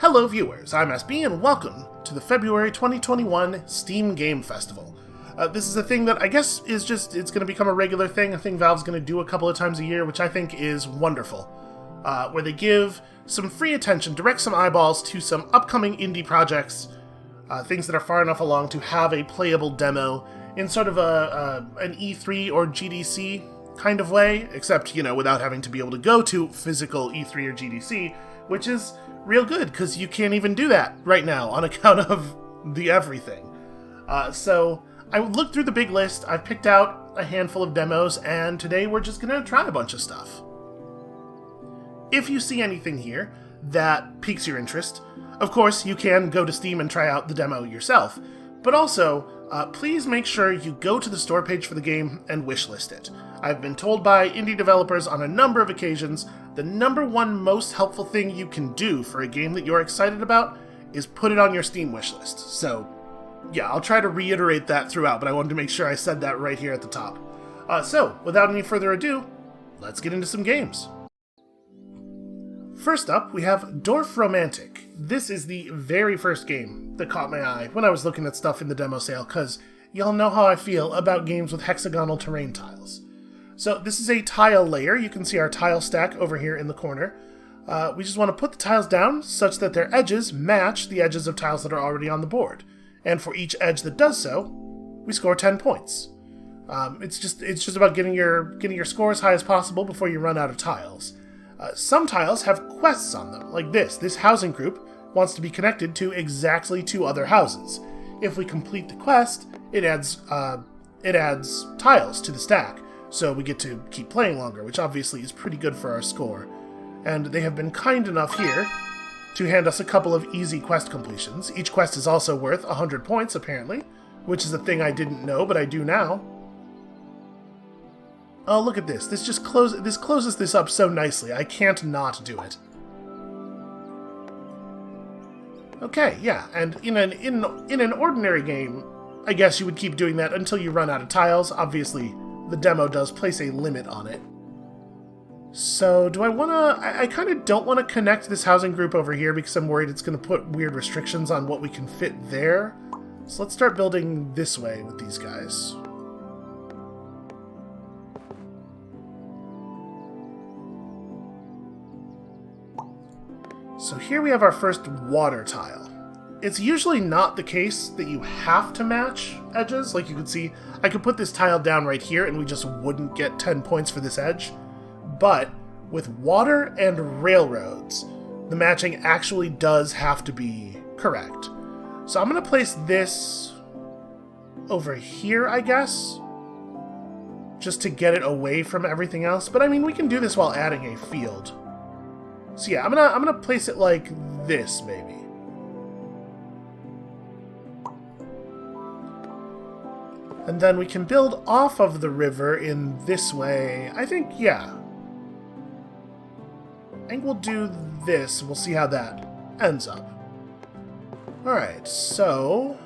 Hello viewers, I'm SB and welcome to the February 2021 Steam Game Festival. This is a thing that I guess is just, it's going to become a regular thing, a thing Valve's going to do a couple of times a year, which I think is wonderful. Where they give some free attention, direct some eyeballs to some upcoming indie projects, things that are far enough along to have a playable demo in sort of an E3 or GDC kind of way, except, without having to be able to go to physical E3 or GDC, which is real good, because you can't even do that right now on account of the everything. So I looked through the big list, I've picked out a handful of demos, and today we're just going to try a bunch of stuff. If you see anything here that piques your interest, of course you can go to Steam and try out the demo yourself, but also, please make sure you go to the store page for the game and wishlist it. I've been told by indie developers on a number of occasions, the number one most helpful thing you can do for a game that you're excited about is put it on your Steam wishlist. So, yeah, I'll try to reiterate that throughout, but I wanted to make sure I said that right here at the top. So, without any further ado, let's get into some games. First up, we have Dorfromantik. This is the very first game that caught my eye when I was looking at stuff in the demo sale, because y'all know how I feel about games with hexagonal terrain tiles. So this is a tile layer. You can see our tile stack over here in the corner. We just want to put the tiles down such that their edges match the edges of tiles that are already on the board. And for each edge that does so, we score 10 points. It's just about getting your score as high as possible before you run out of tiles. Some tiles have quests on them, like this. This housing group wants to be connected to exactly 2 other houses. If we complete the quest, it adds tiles to the stack, so we get to keep playing longer, which obviously is pretty good for our score. And they have been kind enough here to hand us a couple of easy quest completions. Each quest is also worth 100 points, apparently, which is a thing I didn't know, but I do now. Oh, look at this. This closes this up so nicely. I can't not do it. Okay, yeah, and in an ordinary game, I guess you would keep doing that until you run out of tiles. Obviously, the demo does place a limit on it. So, do I want to... I kind of don't want to connect this housing group over here because I'm worried it's going to put weird restrictions on what we can fit there. So let's start building this way with these guys. So here we have our first water tile. It's usually not the case that you have to match edges. Like you can see, I could put this tile down right here and we just wouldn't get 10 points for this edge. But with water and railroads, the matching actually does have to be correct. So I'm going to place this over here, I guess, just to get it away from everything else. But I mean, we can do this while adding a field. So yeah, I'm gonna place it like this, maybe. And then we can build off of the river in this way. I think, yeah. I think we'll do this. We'll see how that ends up. Alright, so...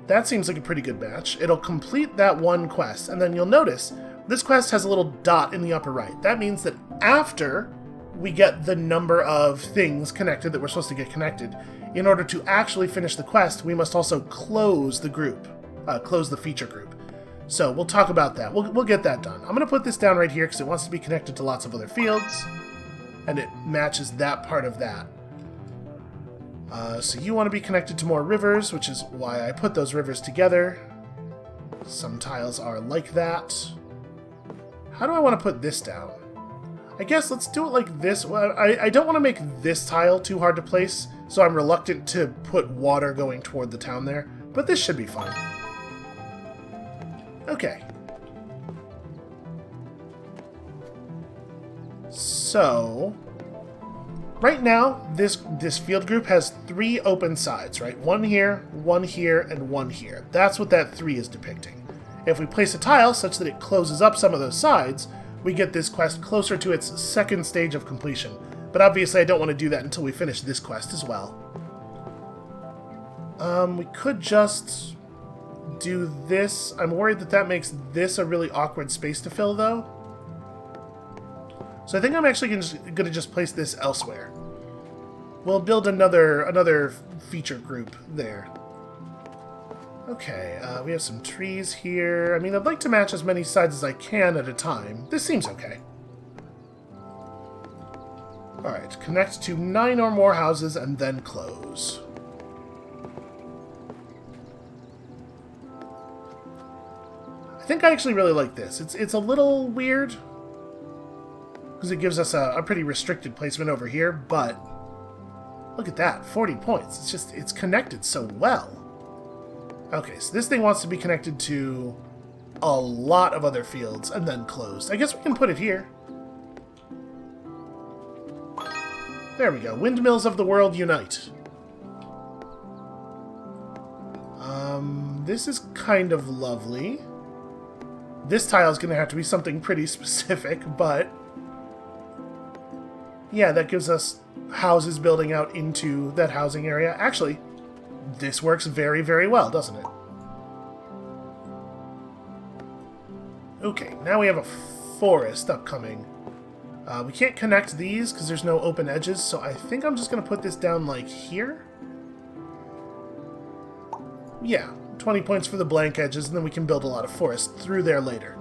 that seems like a pretty good match. It'll complete that one quest, and then you'll notice this quest has a little dot in the upper right. That means that after we get the number of things connected that we're supposed to get connected, in order to actually finish the quest, we must also close the group, close the feature group. So we'll talk about that. We'll get that done. I'm going to put this down right here because it wants to be connected to lots of other fields, and it matches that part of that. So you want to be connected to more rivers, which is why I put those rivers together. Some tiles are like that. How do I want to put this down? I guess let's do it like this. Well, I don't want to make this tile too hard to place, so I'm reluctant to put water going toward the town there, but this should be fine. Okay. So, right now, this field group has 3 open sides, right? One here, and one here. That's what that 3 is depicting. If we place a tile such that it closes up some of those sides, we get this quest closer to its second stage of completion. But obviously I don't want to do that until we finish this quest as well. We could just do this. I'm worried that that makes this a really awkward space to fill, though. So I think I'm actually going to just place this elsewhere. we'll build another feature group there. Okay, we have some trees here. I mean, I'd like to match as many sides as I can at a time. This seems okay. Alright, connect to 9 or more houses and then close. I think I actually really like this. It's a little weird, because it gives us a pretty restricted placement over here, but look at that, 40 points. It's connected so well. Okay, so this thing wants to be connected to a lot of other fields and then closed. I guess we can put it here. There we go. Windmills of the world unite. This is kind of lovely. This tile is going to have to be something pretty specific, but yeah, that gives us houses building out into that housing area. Actually, this works very, very well, doesn't it? Okay, now we have a forest upcoming. We can't connect these because there's no open edges, so I think I'm just going to put this down like here. Yeah, 20 points for the blank edges, and then we can build a lot of forest through there later.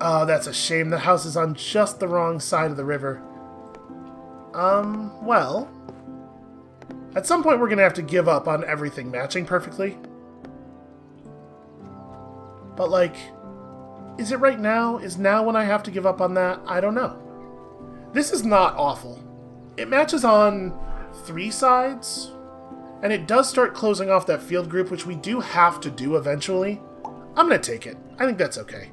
Oh, that's a shame. The house is on just the wrong side of the river. Well, at some point we're going to have to give up on everything matching perfectly. But, like, is it right now? Is now when I have to give up on that? I don't know. This is not awful. It matches on 3 sides, and it does start closing off that field group, which we do have to do eventually. I'm going to take it. I think that's okay.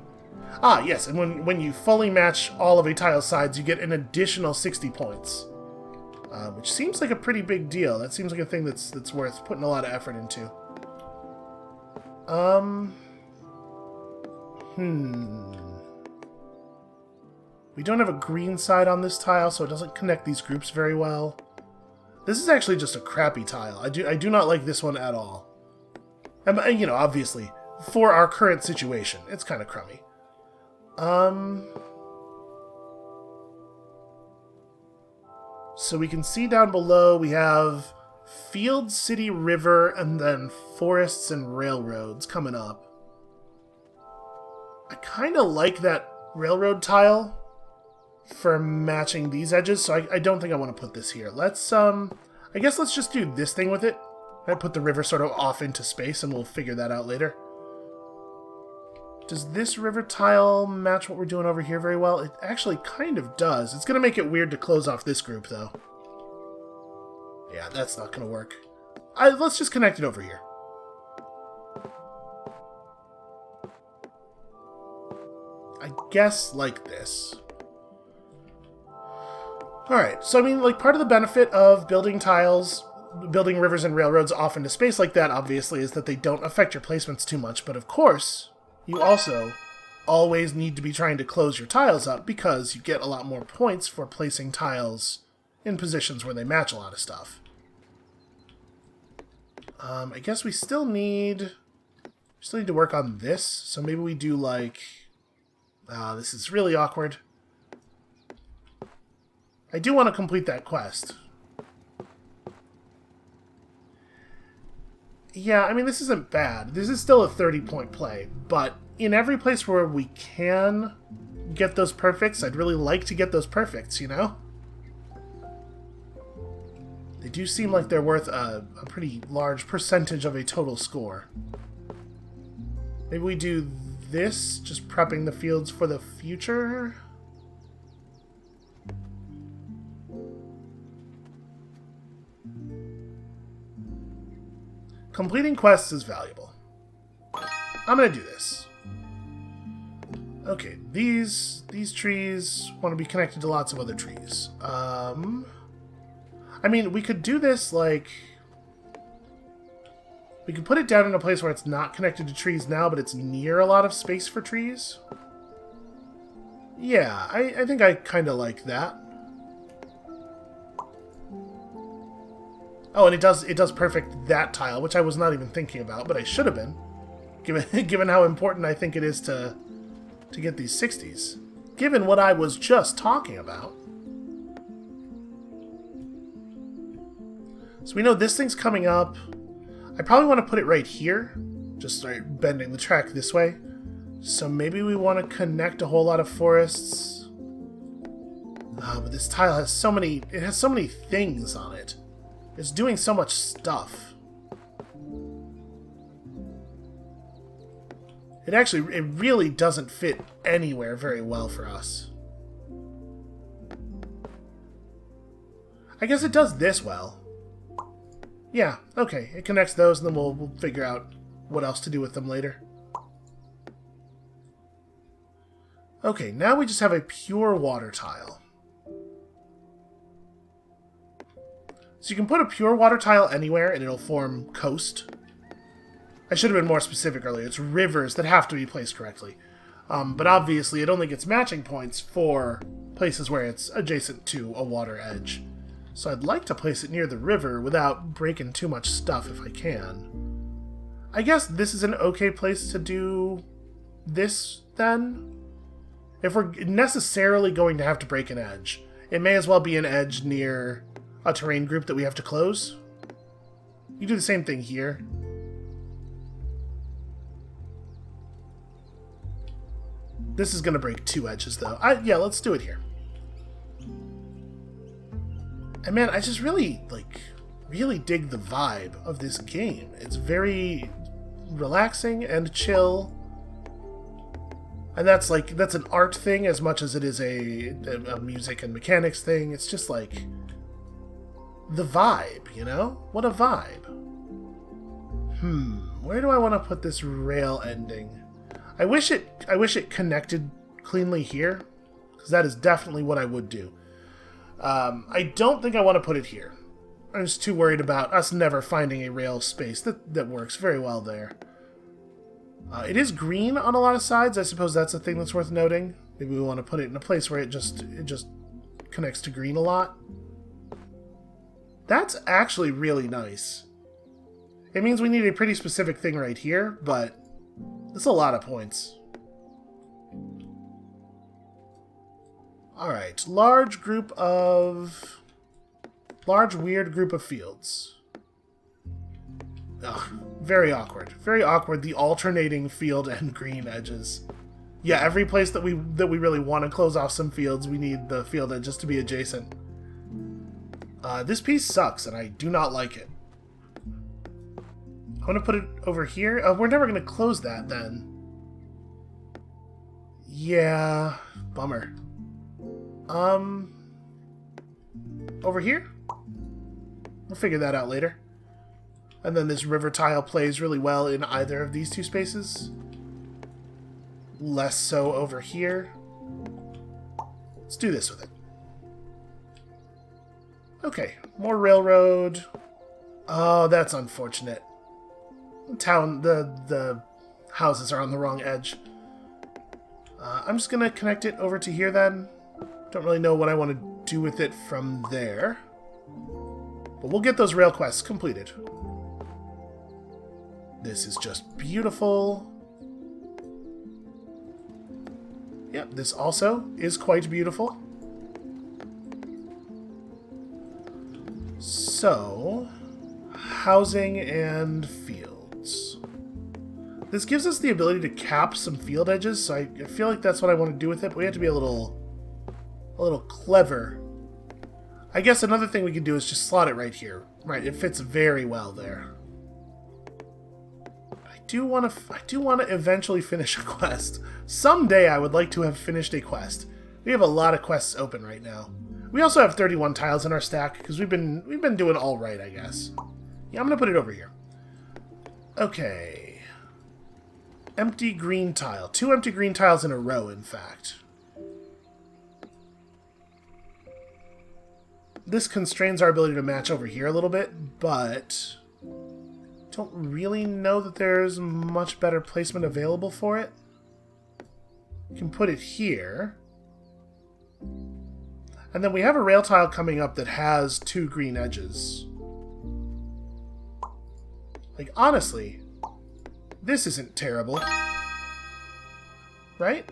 Ah, yes, and when you fully match all of a tile's sides, you get an additional 60 points. Which seems like a pretty big deal. That seems like a thing that's worth putting a lot of effort into. We don't have a green side on this tile, so it doesn't connect these groups very well. This is actually just a crappy tile. I do not like this one at all. And, you know, obviously, for our current situation, it's kind of crummy. So we can see down below we have field, city, river, and then forests and railroads coming up. I kind of like that railroad tile for matching these edges, so I don't think I want to put this here. Let's, I guess let's just do this thing with it. I put the river sort of off into space, and we'll figure that out later. Does this river tile match what we're doing over here very well? It actually kind of does. It's going to make it weird to close off this group, though. Yeah, that's not going to work. Let's just connect it over here. I guess like this. Alright, so I mean, like, part of the benefit of building tiles, building rivers and railroads off into space like that, obviously, is that they don't affect your placements too much, but of course, you also always need to be trying to close your tiles up because you get a lot more points for placing tiles in positions where they match a lot of stuff. I guess we still need to work on this, so maybe we do like... this is really awkward. I do want to complete that quest. Yeah, I mean, this isn't bad. This is still a 30-point play, but in every place where we can get those perfects, I'd really like to get those perfects, you know? They do seem like they're worth a pretty large percentage of a total score. Maybe we do this, just prepping the fields for the future? Completing quests is valuable. I'm gonna do this. Okay, these trees want to be connected to lots of other trees. I mean, we could do this, like... We could put it down in a place where it's not connected to trees now, but it's near a lot of space for trees. Yeah, I think I kind of like that. Oh, and it does perfect that tile, which I was not even thinking about, but I should have been, given how important I think it is to get these 60s. Given what I was just talking about. So we know this thing's coming up. I probably want to put it right here. Just start bending the track this way. So maybe we want to connect a whole lot of forests. But this tile has so many... It has so many things on it. It's doing so much stuff. It really doesn't fit anywhere very well for us. I guess it does this well. Yeah, okay. It connects those, and then we'll figure out what else to do with them later. Okay, now we just have a pure water tile. So you can put a pure water tile anywhere, and it'll form coast. I should have been more specific earlier. It's rivers that have to be placed correctly. But obviously, it only gets matching points for places where it's adjacent to a water edge. So I'd like to place it near the river without breaking too much stuff if I can. I guess this is an okay place to do this, then. If we're necessarily going to have to break an edge, it may as well be an edge near a terrain group that we have to close. You do the same thing here. This is going to break two edges, though. Yeah, let's do it here. And man, I just really dig the vibe of this game. It's very relaxing and chill. And that's an art thing as much as it is a music and mechanics thing. It's just like the vibe, you know? What a vibe. Where do I want to put this rail ending? I wish it connected cleanly here, because that is definitely what I would do. I don't think I want to put it here. I'm just too worried about us never finding a rail space that works very well there. It is green on a lot of sides. I suppose that's a thing that's worth noting. Maybe we want to put it in a place where it just connects to green a lot. That's actually really nice. It means we need a pretty specific thing right here, but that's a lot of points. Alright, large weird group of fields. Ugh, very awkward. Very awkward, the alternating field and green edges. Yeah, every place that we really want to close off some fields, we need the field edges to be adjacent. This piece sucks, and I do not like it. I want to put it over here. We're never going to close that, then. Yeah, bummer. Over here? We'll figure that out later. And then this river tile plays really well in either of these two spaces. Less so over here. Let's do this with it. Okay, more railroad. Oh, that's unfortunate. The houses are on the wrong edge. I'm just gonna connect it over to here then. Don't really know what I want to do with it from there. But we'll get those rail quests completed. This is just beautiful. Yep, this also is quite beautiful. So, housing and fields. This gives us the ability to cap some field edges, so I feel like that's what I want to do with it, but we have to be a little clever. I guess another thing we can do is just slot it right here. Right, it fits very well there. I do want to eventually finish a quest. Someday I would like to have finished a quest. We have a lot of quests open right now. We also have 31 tiles in our stack because we've been doing all right, I guess. Yeah, I'm gonna put it over here. Okay. Empty green tile. 2 empty green tiles in a row, in fact. This constrains our ability to match over here a little bit, but don't really know that there's much better placement available for it. You can put it here. And then we have a rail tile coming up that has 2 green edges. Like, honestly, this isn't terrible. Right?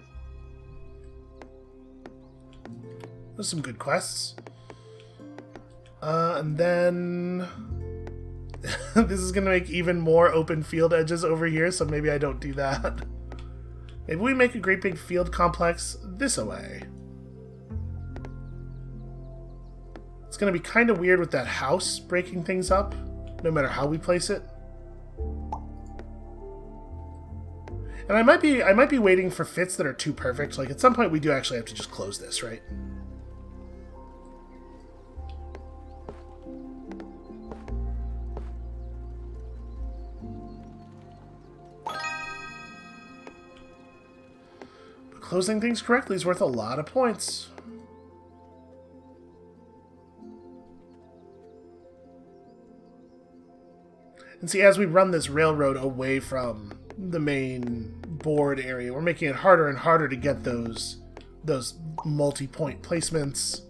There's some good quests. And then This is going to make even more open field edges over here, so maybe I don't do that. Maybe we make a great big field complex this away. It's going to be kind of weird with that house breaking things up, no matter how we place it. And I might be waiting for fits that are too perfect. Like, at some point we do actually have to just close this, right? But closing things correctly is worth a lot of points. And see, as we run this railroad away from the main board area, we're making it harder and harder to get those multi-point placements.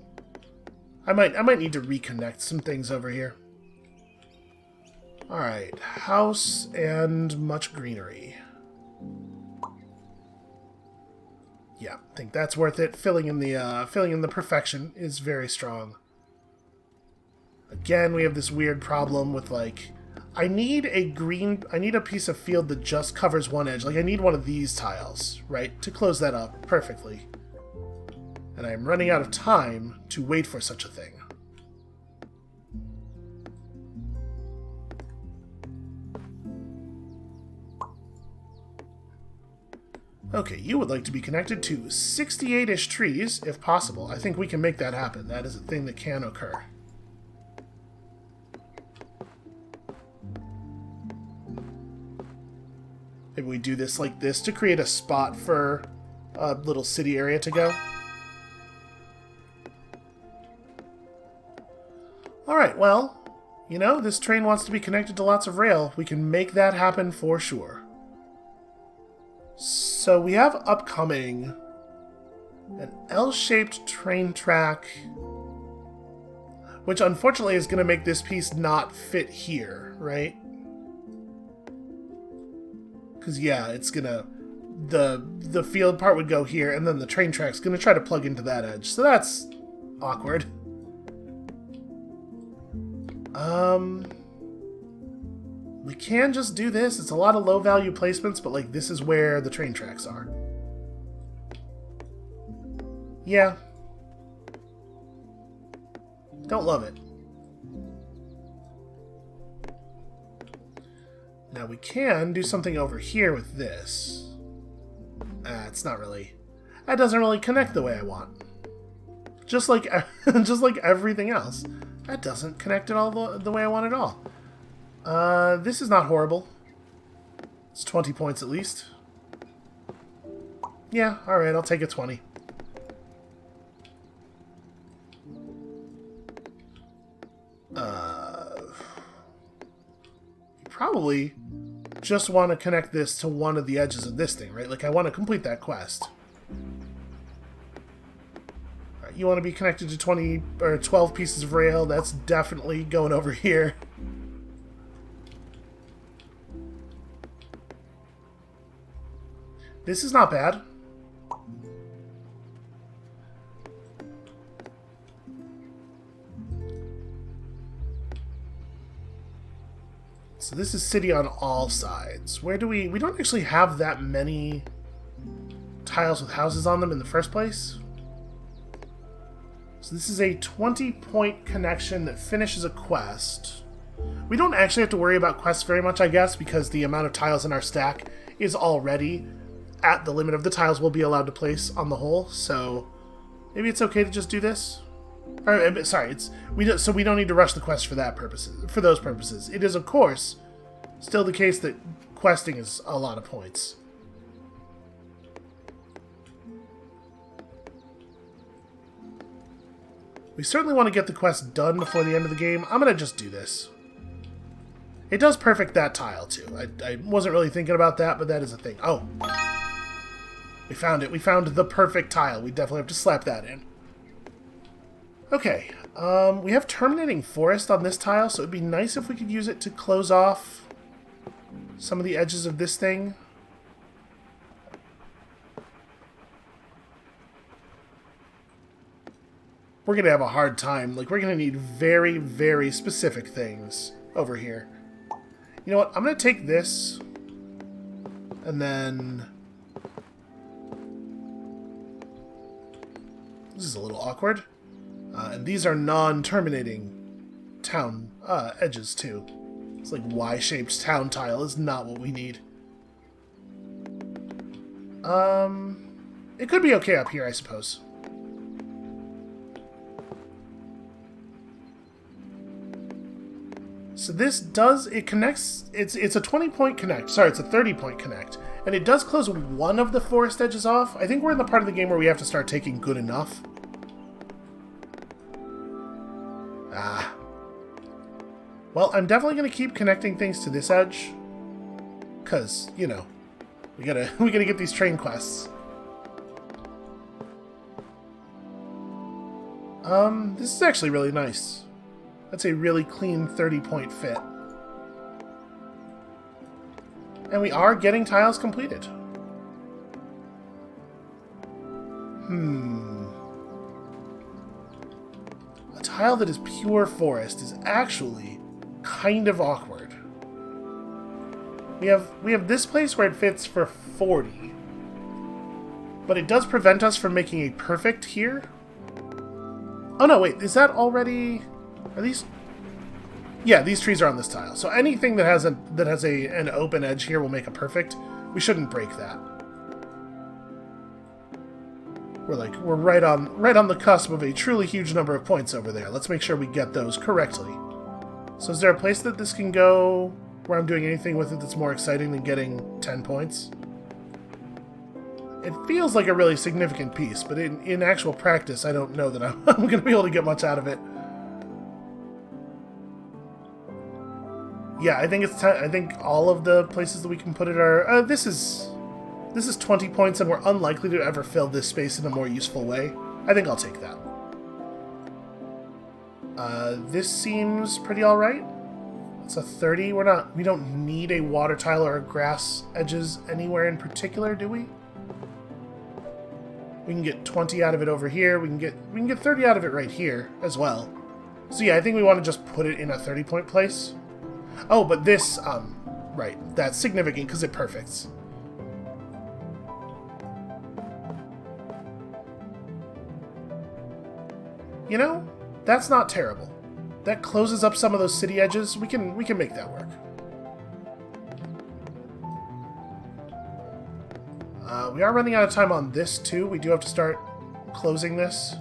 I might need to reconnect some things over here. Alright, house and much greenery. Yeah, I think that's worth it. Filling in the perfection is very strong. Again, we have this weird problem with, like, I need a piece of field that just covers one edge. Like, I need one of these tiles, right, to close that up perfectly. And I'm running out of time to wait for such a thing. Okay, you would like to be connected to 68-ish trees, if possible. I think we can make that happen. That is a thing that can occur. Maybe we do this like this to create a spot for a little city area to go. Alright, well, you know, this train wants to be connected to lots of rail. We can make that happen for sure. So we have upcoming an L-shaped train track, which unfortunately is going to make this piece not fit here, right? Because, yeah, it's gonna... The field part would go here, and then the train track's gonna try to plug into that edge. So that's awkward. We can just do this. It's a lot of low-value placements, but, like, this is where the train tracks are. Yeah. Don't love it. Now we can do something over here with this. It's not really... That doesn't really connect the way I want. Just like just like everything else. That doesn't connect it all the way I want at all. This is not horrible. It's 20 points at least. Yeah, alright, I'll take a 20. Probably just want to connect this to one of the edges of this thing, right? Like, I want to complete that quest. Alright, you want to be connected to 20 or 12 pieces of rail. That's definitely going over here. This is not bad. So this is city on all sides. Where do we don't actually have that many tiles with houses on them in the first place. So this is a 20-point connection that finishes a quest. We don't actually have to worry about quests very much, I guess, because the amount of tiles in our stack is already at the limit of the tiles we'll be allowed to place on the whole, so maybe it's okay to just do this. Or, sorry, we don't need to rush the quest for those purposes. It is, of course, still the case that questing is a lot of points. We certainly want to get the quest done before the end of the game. I'm going to just do this. It does perfect that tile, too. I wasn't really thinking about that, but that is a thing. Oh. We found it. We found the perfect tile. We definitely have to slap that in. Okay. We have Terminating Forest on this tile, so it would be nice if we could use it to close off some of the edges of this thing. We're going to have a hard time. Like, we're going to need very, very specific things over here. You know what? I'm going to take this, and then... This is a little awkward. And these are non-terminating town edges, too. It's like Y-shaped town tile is not what we need. It could be okay up here, I suppose. So this does, it connects, it's a 20-point connect. Sorry, it's a 30-point connect. And it does close one of the forest edges off. I think we're in the part of the game where we have to start taking good enough. Well, I'm definitely going to keep connecting things to this edge. Because, you know, we gotta get these train quests. This is actually really nice. That's a really clean 30-point fit. And we are getting tiles completed. A tile that is pure forest is actually kind of awkward. We have this place where it fits for 40. But it does prevent us from making a perfect here. Oh no, wait, is that already... Are these... Yeah, these trees are on this tile. So anything that has an open edge here will make a perfect. We shouldn't break that. We're right on the cusp of a truly huge number of points over there. Let's make sure we get those correctly. So is there a place that this can go where I'm doing anything with it that's more exciting than getting 10 points? It feels like a really significant piece, but in actual practice, I don't know that I'm going to be able to get much out of it. Yeah, I think it's I think all of the places that we can put it are... This is 20 points, and we're unlikely to ever fill this space in a more useful way. I think I'll take that. This seems pretty alright. It's a 30. We don't need a water tile or grass edges anywhere in particular, do we? We can get 20 out of it over here. We can get 30 out of it right here as well. So yeah, I think we want to just put it in a 30-point place. Oh, but this, right, that's significant because it perfects. You know, that's not terrible. That closes up some of those city edges. We can make that work. We are running out of time on this too. We do have to start closing this.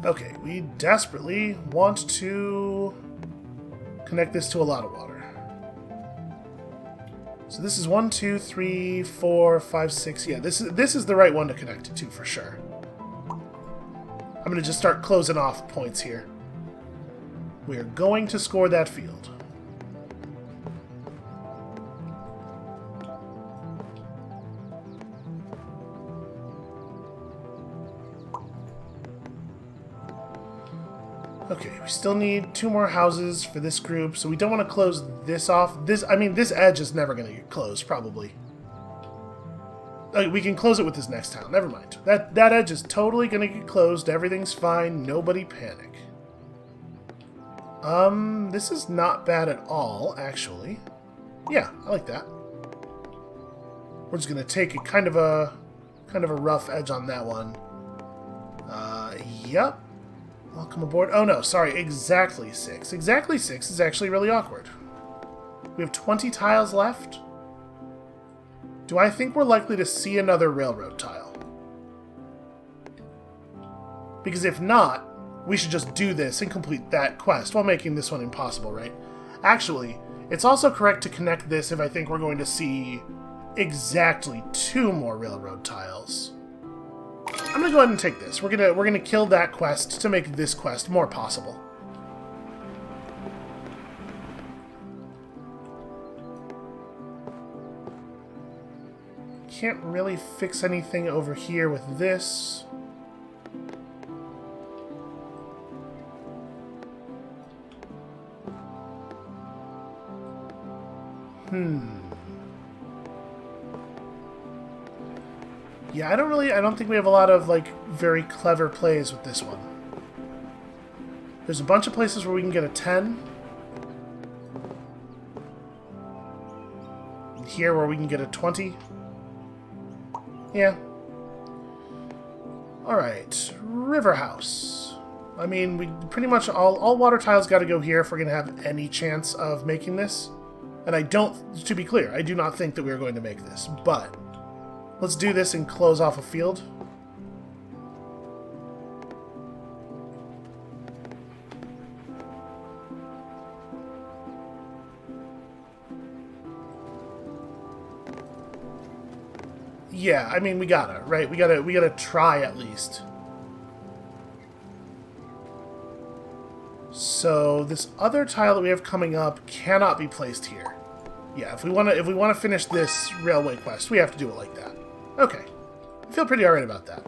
Okay, we desperately want to connect this to a lot of water. So this is 1, 2, 3, 4, 5, 6. Yeah, this is the right one to connect it to for sure. I'm going to just start closing off points here. We are going to score that field. Okay, we still need 2 more houses for this group, so we don't want to close this off. This edge is never going to get closed, probably. We can close it with this next town. Never mind. That edge is totally going to get closed. Everything's fine. Nobody panic. This is not bad at all, actually. Yeah, I like that. We're just going to take a kind of a rough edge on that one. Yep. Welcome aboard. Oh no, sorry, exactly 6. Exactly 6 is actually really awkward. We have 20 tiles left. Do I think we're likely to see another railroad tile? Because if not, we should just do this and complete that quest while making this one impossible, right? Actually, it's also correct to connect this if I think we're going to see exactly 2 more railroad tiles. I'm gonna go ahead and take this. We're gonna kill that quest to make this quest more possible. Can't really fix anything over here with this. Yeah, I don't think we have a lot of, like, very clever plays with this one. There's a bunch of places where we can get a 10. Here where we can get a 20. Yeah. Alright, River House. I mean, we pretty much all water tiles got to go here if we're going to have any chance of making this. And I don't, to be clear, I do not think that we're going to make this, but let's do this and close off a field. Yeah, I mean, we gotta, right? We gotta try at least. So this other tile that we have coming up cannot be placed here. Yeah, if we wanna finish this railway quest, we have to do it like that. Okay, I feel pretty alright about that.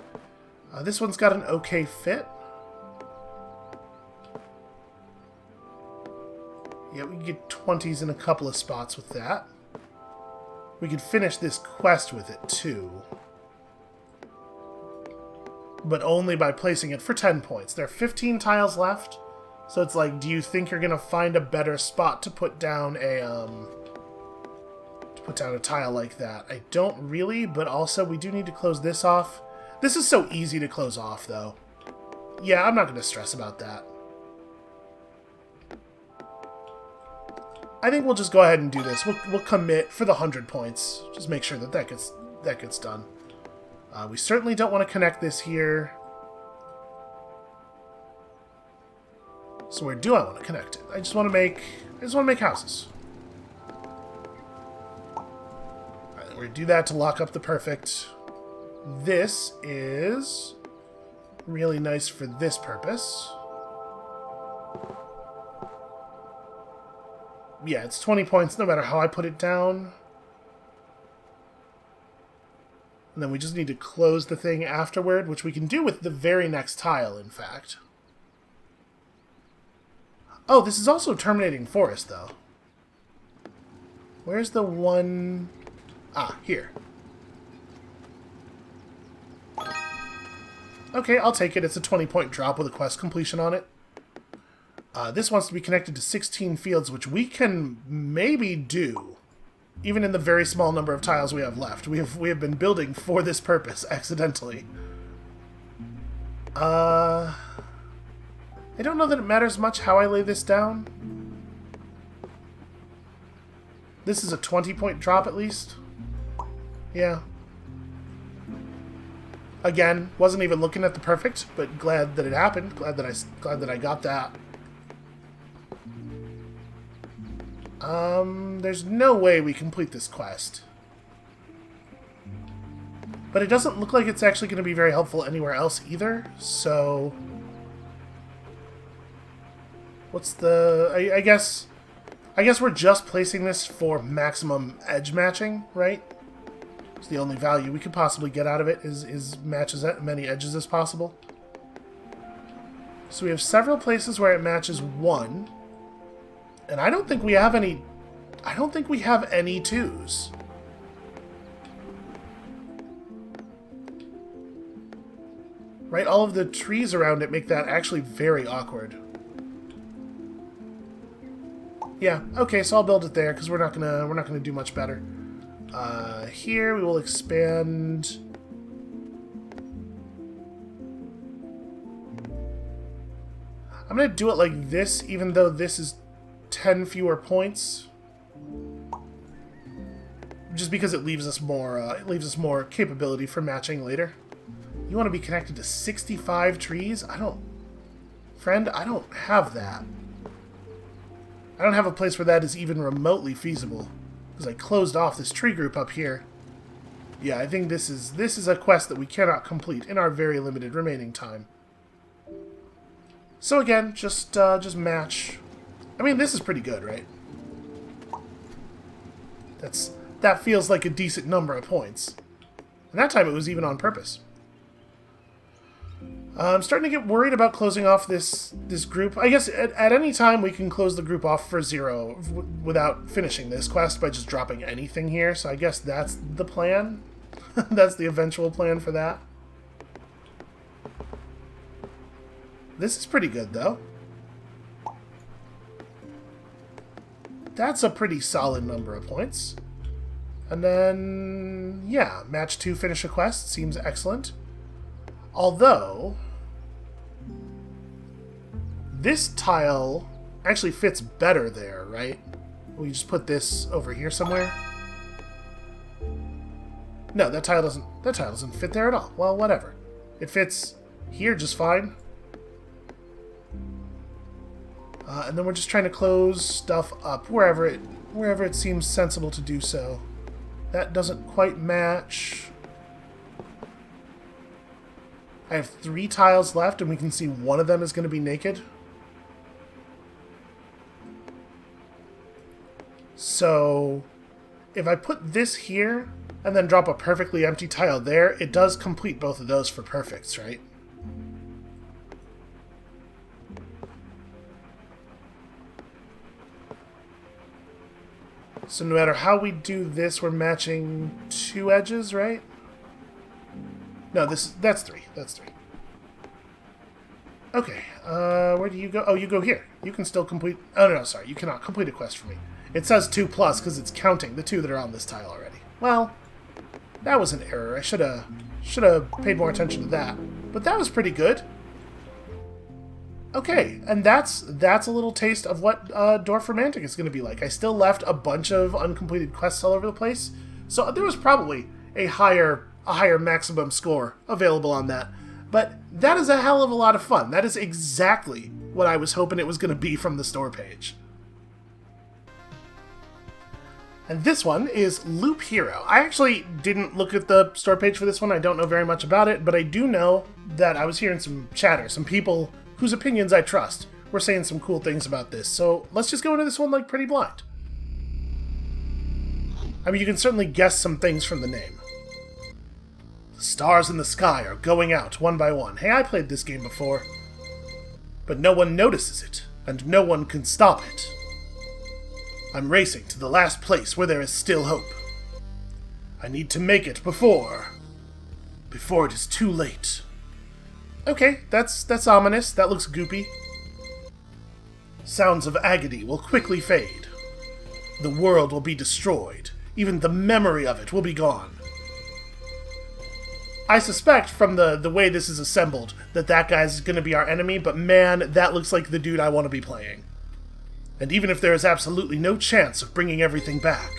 This one's got an okay fit. Yeah, we can get 20s in a couple of spots with that. We could finish this quest with it, too. But only by placing it for 10 points. There are 15 tiles left, so it's like, do you think you're going to find a better spot to put down a tile like that? I don't really, but also we do need to close this off. This is so easy to close off, though. Yeah, I'm not going to stress about that. I think we'll just go ahead and do this. We'll commit for the 100 points. Just make sure that gets done. We certainly don't want to connect this here. So where do I want to connect it? I just want to make houses. Alright, we're going to do that to lock up the perfect. This is really nice for this purpose. Yeah, it's 20 points no matter how I put it down. And then we just need to close the thing afterward, which we can do with the very next tile, in fact. Oh, this is also terminating forest, though. Where's the one... Ah, here. Okay, I'll take it. It's a 20-point drop with a quest completion on it. This wants to be connected to 16 fields, which we can maybe do, even in the very small number of tiles we have left. We have been building for this purpose, accidentally. I don't know that it matters much how I lay this down. This is a 20-point drop, at least. Yeah. Again, wasn't even looking at the perfect, but glad that it happened. Glad that I got that. There's no way we complete this quest. But it doesn't look like it's actually going to be very helpful anywhere else either, so... What's the... I guess we're just placing this for maximum edge matching, right? It's the only value we could possibly get out of it is match as many edges as possible. So we have several places where it matches 1. And I don't think we have any... I don't think we have any 2s. Right? All of the trees around it make that actually very awkward. Yeah, okay, so I'll build it there, because we're not gonna do much better. Here we will expand... I'm gonna do it like this, even though this is 10 fewer points. Just because it leaves us more capability for matching later. You want to be connected to 65 trees? Friend, I don't have that. I don't have a place where that is even remotely feasible. Because I closed off this tree group up here. Yeah, I think this is a quest that we cannot complete in our very limited remaining time. So again, just match. I mean, this is pretty good, right? That feels like a decent number of points. And that time it was even on purpose. I'm starting to get worried about closing off this group. I guess at any time we can close the group off for 0 without finishing this quest by just dropping anything here. So I guess that's the plan. That's the eventual plan for that. This is pretty good, though. That's a pretty solid number of points. And then, yeah, match 2, finish a quest. Seems excellent. Although, this tile actually fits better there, right? We just put this over here somewhere. No, that tile doesn't fit there at all. Well, whatever. It fits here just fine. And then we're just trying to close stuff up wherever it seems sensible to do so. That doesn't quite match. I have 3 tiles left, and we can see one of them is going to be naked. So, if I put this here, and then drop a perfectly empty tile there, it does complete both of those for perfects, right? So no matter how we do this, we're matching 2 edges, right? No, that's 3. That's 3. Okay, where do you go? Oh, you go here. You can still complete... Oh, no, sorry. You cannot complete a quest for me. It says 2+ because it's counting the 2 that are on this tile already. Well, that was an error. I should have paid more attention to that. But that was pretty good. Okay, and that's a little taste of what Dorfromantik is going to be like. I still left a bunch of uncompleted quests all over the place, so there was probably a higher maximum score available on that. But that is a hell of a lot of fun. That is exactly what I was hoping it was going to be from the store page. And this one is Loop Hero. I actually didn't look at the store page for this one. I don't know very much about it, but I do know that I was hearing some chatter, some people whose opinions I trust were saying some cool things about this. So let's just go into this one like pretty blind. I mean, you can certainly guess some things from the name. The stars in the sky are going out one by one. Hey, I played this game before. But no one notices it, and no one can stop it. I'm racing to the last place where there is still hope. I need to make it before it is too late. Okay, that's ominous. That looks goopy. Sounds of agony will quickly fade. The world will be destroyed. Even the memory of it will be gone. I suspect from the way this is assembled that guy's going to be our enemy, but man, that looks like the dude I want to be playing. And even if there is absolutely no chance of bringing everything back,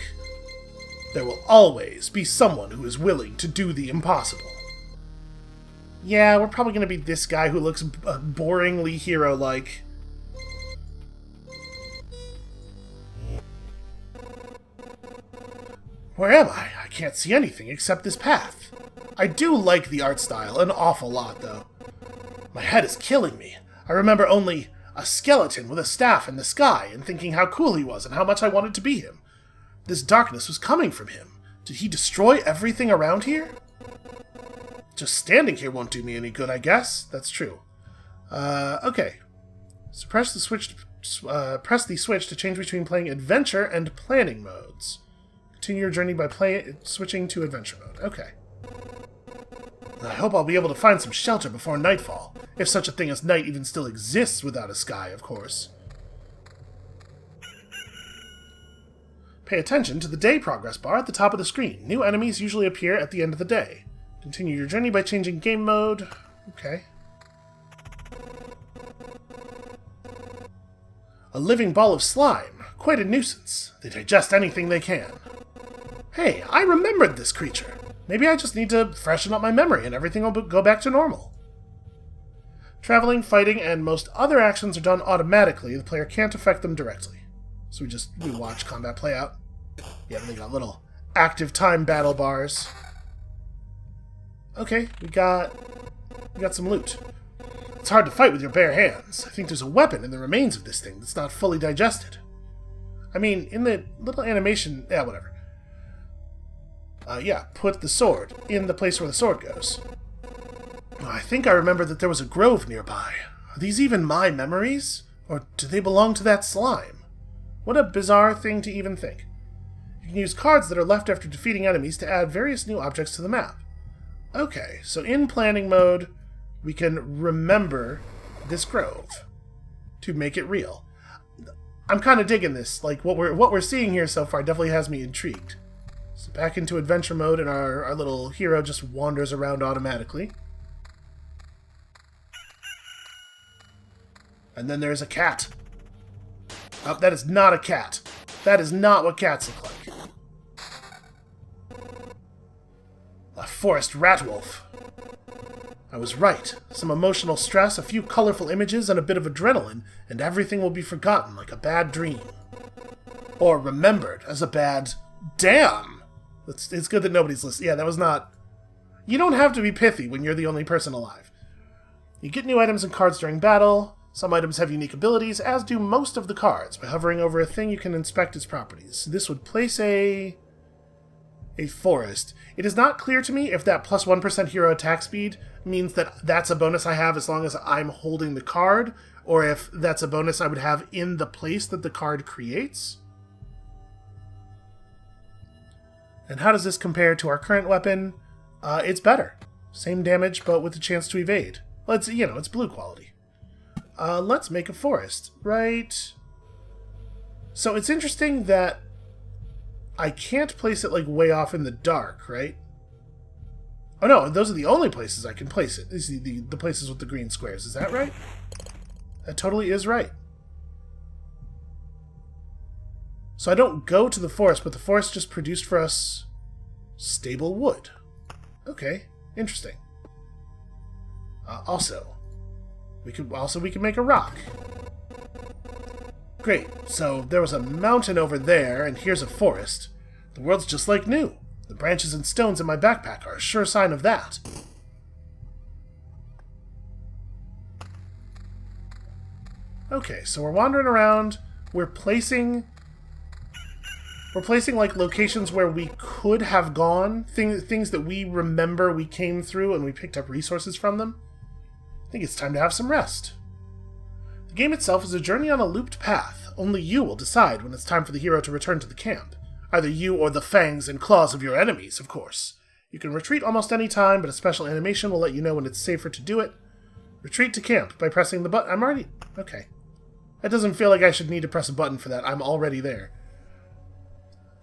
there will always be someone who is willing to do the impossible. Yeah, we're probably going to be this guy who looks boringly hero-like. Where am I? I can't see anything except this path. I do like the art style an awful lot, though. My head is killing me. I remember only a skeleton with a staff in the sky and thinking how cool he was and how much I wanted to be him. This darkness was coming from him. Did he destroy everything around here? Just standing here won't do me any good, I guess. That's true. Okay. So press the switch to change between playing adventure and planning modes. Continue your journey by switching to adventure mode. Okay. I hope I'll be able to find some shelter before nightfall. If such a thing as night even still exists without a sky, of course. Pay attention to the day progress bar at the top of the screen. New enemies usually appear at the end of the day. Continue your journey by changing game mode. Okay. A living ball of slime. Quite a nuisance. They digest anything they can. Hey, I remembered this creature. Maybe I just need to freshen up my memory and everything will go back to normal. Traveling, fighting, and most other actions are done automatically. The player can't affect them directly. So we watch combat play out. Yeah, they got little active time battle bars. Okay, we got some loot. It's hard to fight with your bare hands. I think there's a weapon in the remains of this thing that's not fully digested. I mean, in the little animation... Yeah, whatever. Yeah, put the sword in the place where the sword goes. Oh, I think I remember that there was a grove nearby. Are these even my memories? Or do they belong to that slime? What a bizarre thing to even think. You You can use cards that are left after defeating enemies to add various new objects to the map. Okay, so in planning mode, we can remember this grove to make it real. I'm kind of digging this. Like, what we're seeing here so far definitely has me intrigued. So back into adventure mode, and our little hero just wanders around automatically. And then there's a cat. Oh, that is not a cat. That is not what cats look like. A forest rat wolf. I was right. Some emotional stress, a few colorful images, and a bit of adrenaline, and everything will be forgotten like a bad dream. Or remembered as a bad... Damn! It's good that nobody's listening. Yeah, that was not... You don't have to be pithy when you're the only person alive. You get new items and cards during battle. Some items have unique abilities, as do most of the cards. By hovering over a thing, you can inspect its properties. This would place a forest. It is not clear to me if that plus 1% hero attack speed means that that's a bonus I have as long as I'm holding the card, or if that's a bonus I would have in the place that the card creates. And how does this compare to our current weapon? It's better. Same damage, but with a chance to evade. Well, it's blue quality. Let's make a forest, right? So it's interesting that I can't place it, like, way off in the dark, right? Oh, no, those are the only places I can place it. These are the places with the green squares. Is that right? That totally is right. So I don't go to the forest, but the forest just produced for us stable wood. Okay, interesting. Also, we can make a rock. Great, so there was a mountain over there, and here's a forest. The world's just like new. The branches and stones in my backpack are a sure sign of that. Okay, so we're wandering around. We're placing like locations where we could have gone, things that we remember we came through and we picked up resources from them. I think it's time to have some rest. The game itself is a journey on a looped path. Only you will decide when it's time for the hero to return to the camp. Either you or the fangs and claws of your enemies, of course. You can retreat almost any time, but a special animation will let you know when it's safer to do it. Retreat to camp by pressing the button. I'm already... Okay. That doesn't feel like I should need to press a button for that. I'm already there.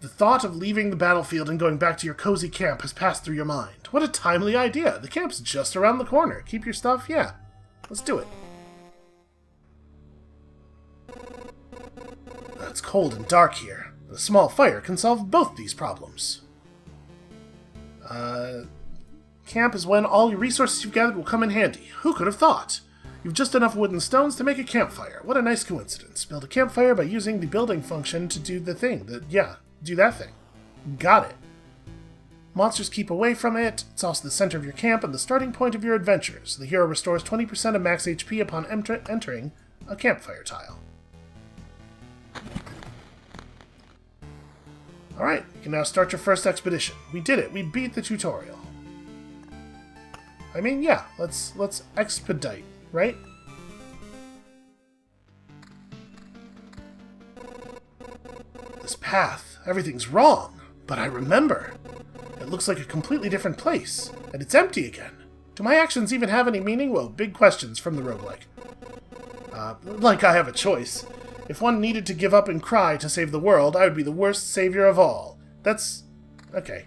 The thought of leaving the battlefield and going back to your cozy camp has passed through your mind. What a timely idea. The camp's just around the corner. Keep your stuff? Yeah. Let's do it. It's cold and dark here. A small fire can solve both these problems. Camp is when all your resources you've gathered will come in handy. Who could have thought? You've just enough wood and stones to make a campfire. What a nice coincidence. Build a campfire by using the building function to do the thing. Do that thing. Got it. Monsters keep away from it. It's also the center of your camp and the starting point of your adventures. The hero restores 20% of max HP upon entering a campfire tile. Alright, you can now start your first expedition. We did it. We beat the tutorial. I mean, yeah, let's expedite, right? This path, everything's wrong, but I remember. It looks like a completely different place, and it's empty again. Do my actions even have any meaning? Well, big questions from the roguelike. Like I have a choice. If one needed to give up and cry to save the world, I would be the worst savior of all. That's... okay.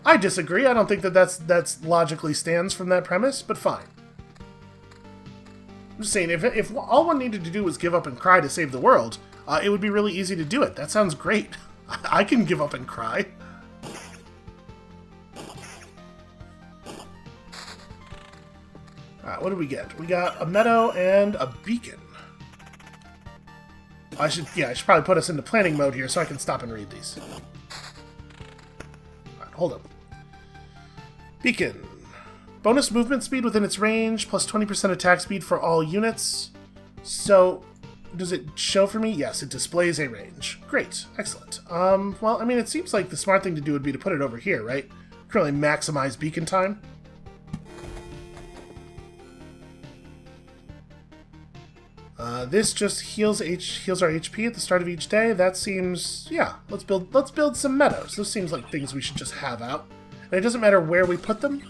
I disagree. I don't think that's logically stands from that premise, but fine. I'm just saying, if all one needed to do was give up and cry to save the world, it would be really easy to do it. That sounds great. I can give up and cry. Alright, what do we get? We got a meadow and a beacon. I should probably put us into planning mode here so I can stop and read these. Alright, hold up. Beacon. Bonus movement speed within its range, plus 20% attack speed for all units. So, does it show for me? Yes, it displays a range. Great. Excellent. Well, I mean, it seems like the smart thing to do would be to put it over here, right? Currently maximize beacon time. This just heals our HP at the start of each day. That seems, yeah. Let's build some meadows. Those seems like things we should just have out. And it doesn't matter where we put them.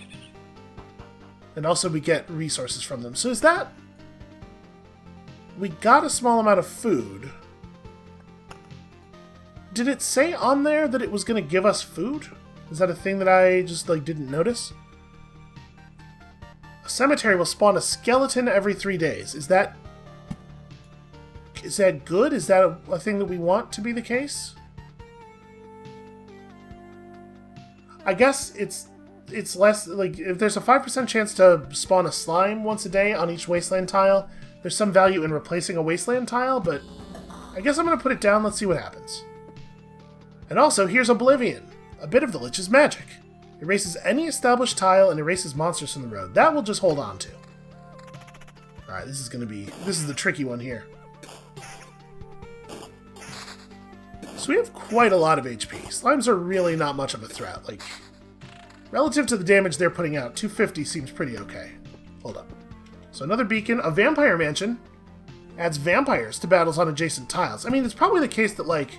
And also we get resources from them. So is that... We got a small amount of food. Did it say on there that it was going to give us food? Is that a thing that I just, like, didn't notice? A cemetery will spawn a skeleton every 3 days. Is that good? Is that a thing that we want to be the case? I guess it's less, like, if there's a 5% chance to spawn a slime once a day on each wasteland tile, there's some value in replacing a wasteland tile, but I guess I'm going to put it down. Let's see what happens. And also, here's Oblivion. A bit of the Lich's magic. Erases any established tile and erases monsters from the road. That we'll just hold on to. Alright, this is the tricky one here. So we have quite a lot of HP. Slimes are really not much of a threat. Like, relative to the damage they're putting out, 250 seems pretty okay. Hold up. So another beacon, a vampire mansion. Adds vampires to battles on adjacent tiles. I mean, it's probably the case that, like,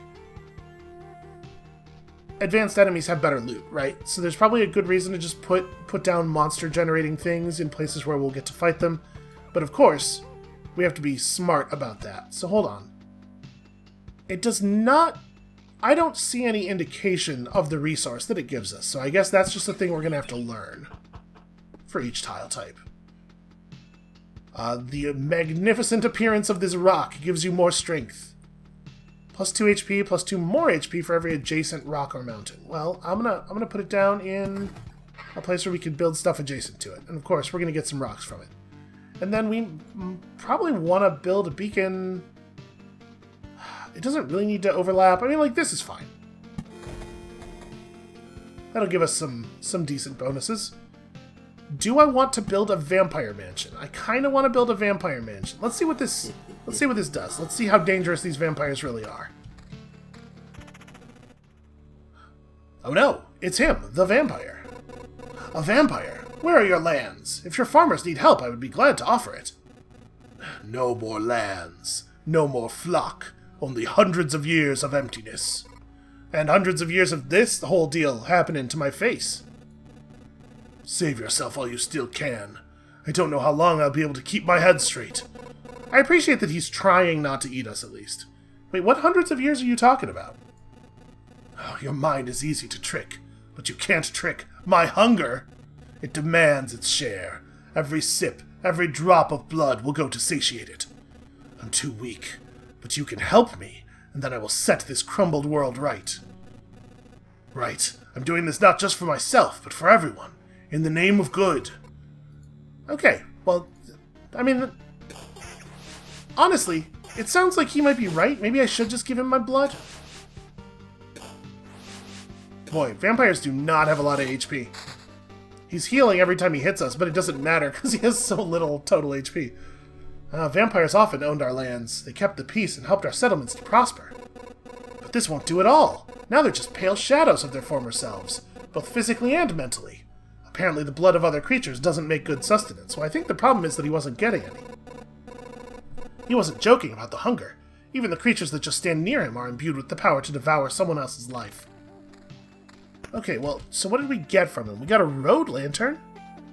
advanced enemies have better loot, right? So there's probably a good reason to just put down monster-generating things in places where we'll get to fight them. But of course, we have to be smart about that. So hold on. It does not... I don't see any indication of the resource that it gives us, so I guess that's just a thing we're going to have to learn for each tile type. The magnificent appearance of this rock gives you more strength. Plus 2 HP, plus 2 more HP for every adjacent rock or mountain. Well, I'm gonna put it down in a place where we can build stuff adjacent to it. And of course, we're gonna get some rocks from it. And then we probably want to build a beacon. It doesn't really need to overlap. I mean, like, this is fine. That'll give us some decent bonuses. Do I want to build a vampire mansion? I kind of want to build a vampire mansion. Let's see what this does. Let's see how dangerous these vampires really are. Oh no, it's him, the vampire. A vampire? Where are your lands? If your farmers need help, I would be glad to offer it. No more lands. No more flock. Only hundreds of years of emptiness. And hundreds of years of this whole deal happening to my face. Save yourself while you still can. I don't know how long I'll be able to keep my head straight. I appreciate that he's trying not to eat us, at least. Wait, what hundreds of years are you talking about? Oh, your mind is easy to trick, but you can't trick my hunger. It demands its share. Every sip, every drop of blood will go to satiate it. I'm too weak, but you can help me, and then I will set this crumbled world right. Right, I'm doing this not just for myself, but for everyone. In the name of good. Okay, well, I mean, honestly, it sounds like he might be right. Maybe I should just give him my blood. Boy, vampires do not have a lot of HP. He's healing every time he hits us, but it doesn't matter because he has so little total HP. Vampires often owned our lands. They kept the peace and helped our settlements to prosper. But this won't do it all. Now they're just pale shadows of their former selves, both physically and mentally. Apparently the blood of other creatures doesn't make good sustenance, so I think the problem is that he wasn't getting any. He wasn't joking about the hunger. Even the creatures that just stand near him are imbued with the power to devour someone else's life. Okay, well, so what did we get from him? We got a road lantern.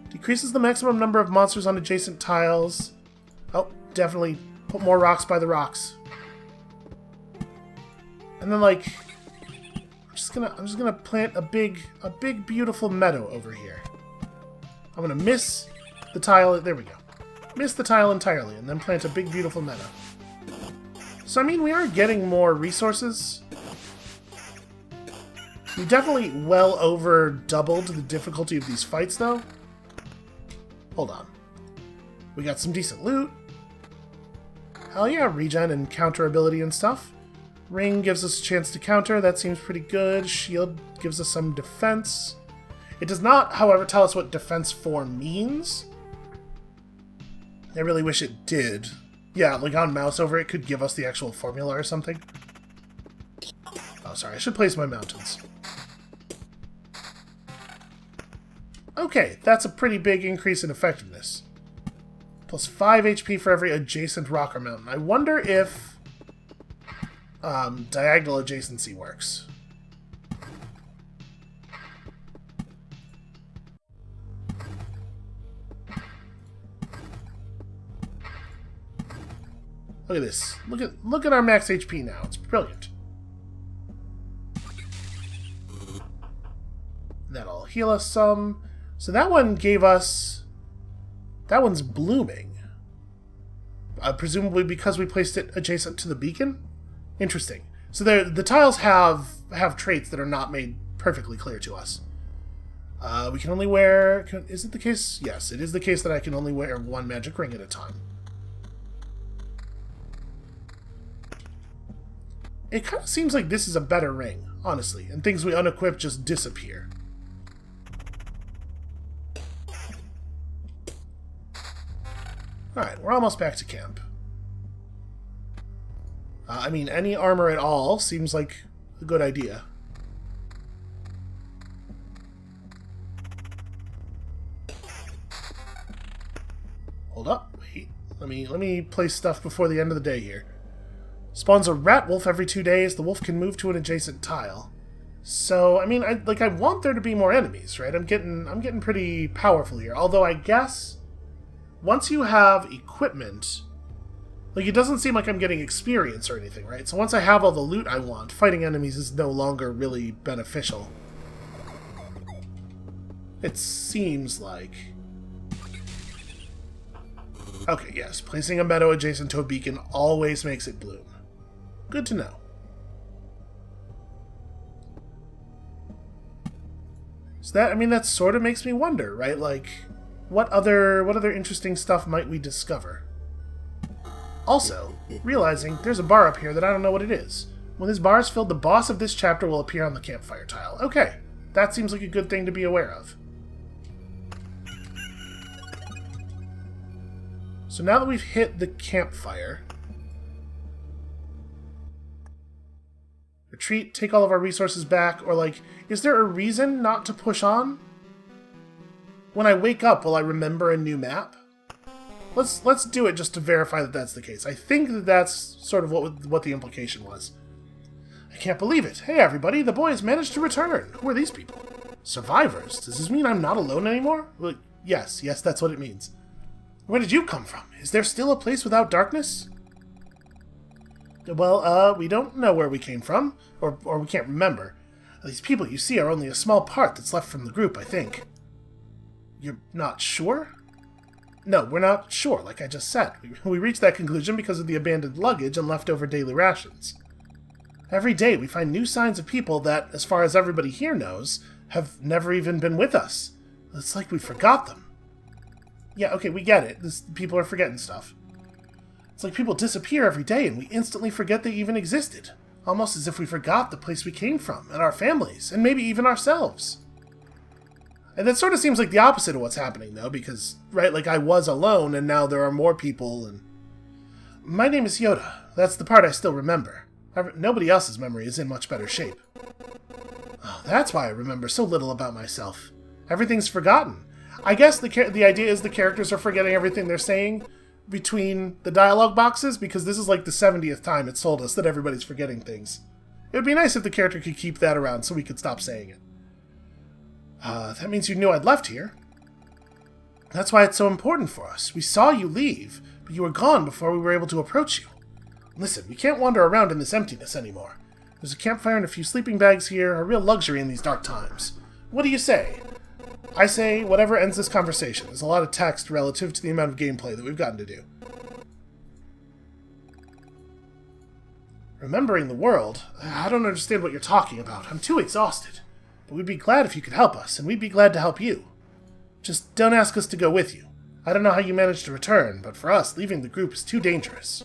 Decreases the maximum number of monsters on adjacent tiles. Oh, definitely put more rocks by the rocks. And then, like, I'm just gonna plant a big beautiful meadow over here. I'm gonna miss the tile. There we go. Miss the tile entirely, and then plant a big beautiful meadow. So I mean, we are getting more resources. We definitely well over doubled the difficulty of these fights, though. Hold on. We got some decent loot. Hell yeah, regen and counter ability and stuff. Ring gives us a chance to counter. That seems pretty good. Shield gives us some defense. It does not, however, tell us what defense 4 means. I really wish it did. Yeah, like on mouse over it could give us the actual formula or something. Oh, sorry. I should place my mountains. Okay, that's a pretty big increase in effectiveness. Plus 5 HP for every adjacent rock or mountain. I wonder if diagonal adjacency works. Look at this. Look at our max HP now. It's brilliant. That'll heal us some. So that one gave us... That one's blooming. Presumably because we placed it adjacent to the beacon? Interesting. So the tiles have traits that are not made perfectly clear to us. We can only wear... Is it the case? Yes, it is the case that I can only wear one magic ring at a time. It kind of seems like this is a better ring, honestly, and things we unequip just disappear. Alright, we're almost back to camp. I mean, any armor at all seems like a good idea. Hold up, wait. Let me place stuff before the end of the day here. Spawns a rat wolf every 2 days. The wolf can move to an adjacent tile. So, I mean, I want there to be more enemies, right? I'm getting pretty powerful here. Although I guess once you have equipment, like, it doesn't seem like I'm getting experience or anything, right? So once I have all the loot I want, fighting enemies is no longer really beneficial. It seems like. Okay, yes, placing a meadow adjacent to a beacon always makes it bloom. Good to know. So that, I mean, that sort of makes me wonder, right? Like, what other interesting stuff might we discover? Also, realizing there's a bar up here that I don't know what it is. When this bar is filled, the boss of this chapter will appear on the campfire tile. Okay, that seems like a good thing to be aware of. So now that we've hit the campfire... Retreat, take all of our resources back, or like, is there a reason not to push on? When I wake up, will I remember a new map? Let's do it just to verify that that's the case. I think that that's sort of what the implication was. I can't believe it. Hey everybody, the boys managed to return. Who are these people? Survivors? Does this mean I'm not alone anymore? Well, yes, that's what it means. Where did you come from? Is there still a place without darkness? Well, we don't know where we came from, or we can't remember. These people you see are only a small part that's left from the group, I think. You're not sure? No, we're not sure, like I just said. We reached that conclusion because of the abandoned luggage and leftover daily rations. Every day we find new signs of people that, as far as everybody here knows, have never even been with us. It's like we forgot them. Yeah, okay, we get it. People are forgetting stuff. It's like people disappear every day and we instantly forget they even existed. Almost as if we forgot the place we came from, and our families, and maybe even ourselves. And that sort of seems like the opposite of what's happening, though, because, right, like I was alone and now there are more people, and... My name is Yoda. That's the part I still remember. Nobody else's memory is in much better shape. Oh, that's why I remember so little about myself. Everything's forgotten. I guess the idea is the characters are forgetting everything they're saying between the dialogue boxes, because this is like the 70th time it's told us that everybody's forgetting things. It would be nice if the character could keep that around so we could stop saying it. That means you knew I'd left here. That's why it's so important for us. We saw you leave, but you were gone before we were able to approach you. Listen, we can't wander around in this emptiness anymore. There's a campfire and a few sleeping bags here, a real luxury in these dark times. What do you say? I say whatever ends this conversation. There's a lot of text relative to the amount of gameplay that we've gotten to do. Remembering the world? I don't understand what you're talking about. I'm too exhausted. But we'd be glad if you could help us, and we'd be glad to help you. Just don't ask us to go with you. I don't know how you managed to return, but for us, leaving the group is too dangerous.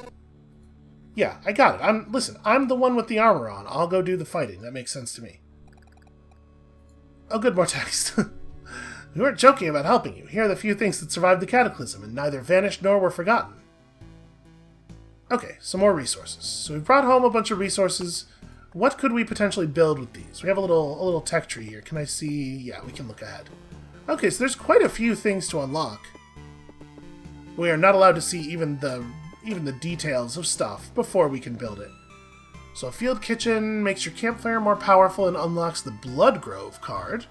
Yeah, I got it. Listen, I'm the one with the armor on. I'll go do the fighting. That makes sense to me. Oh, good, more text. We weren't joking about helping you. Here are the few things that survived the cataclysm, and neither vanished nor were forgotten. Okay, some more resources. So we've brought home a bunch of resources. What could we potentially build with these? We have a little tech tree here. Can I see? Yeah, we can look ahead. Okay, so there's quite a few things to unlock. We are not allowed to see even the details of stuff before we can build it. So a field kitchen makes your campfire more powerful and unlocks the Blood Grove card,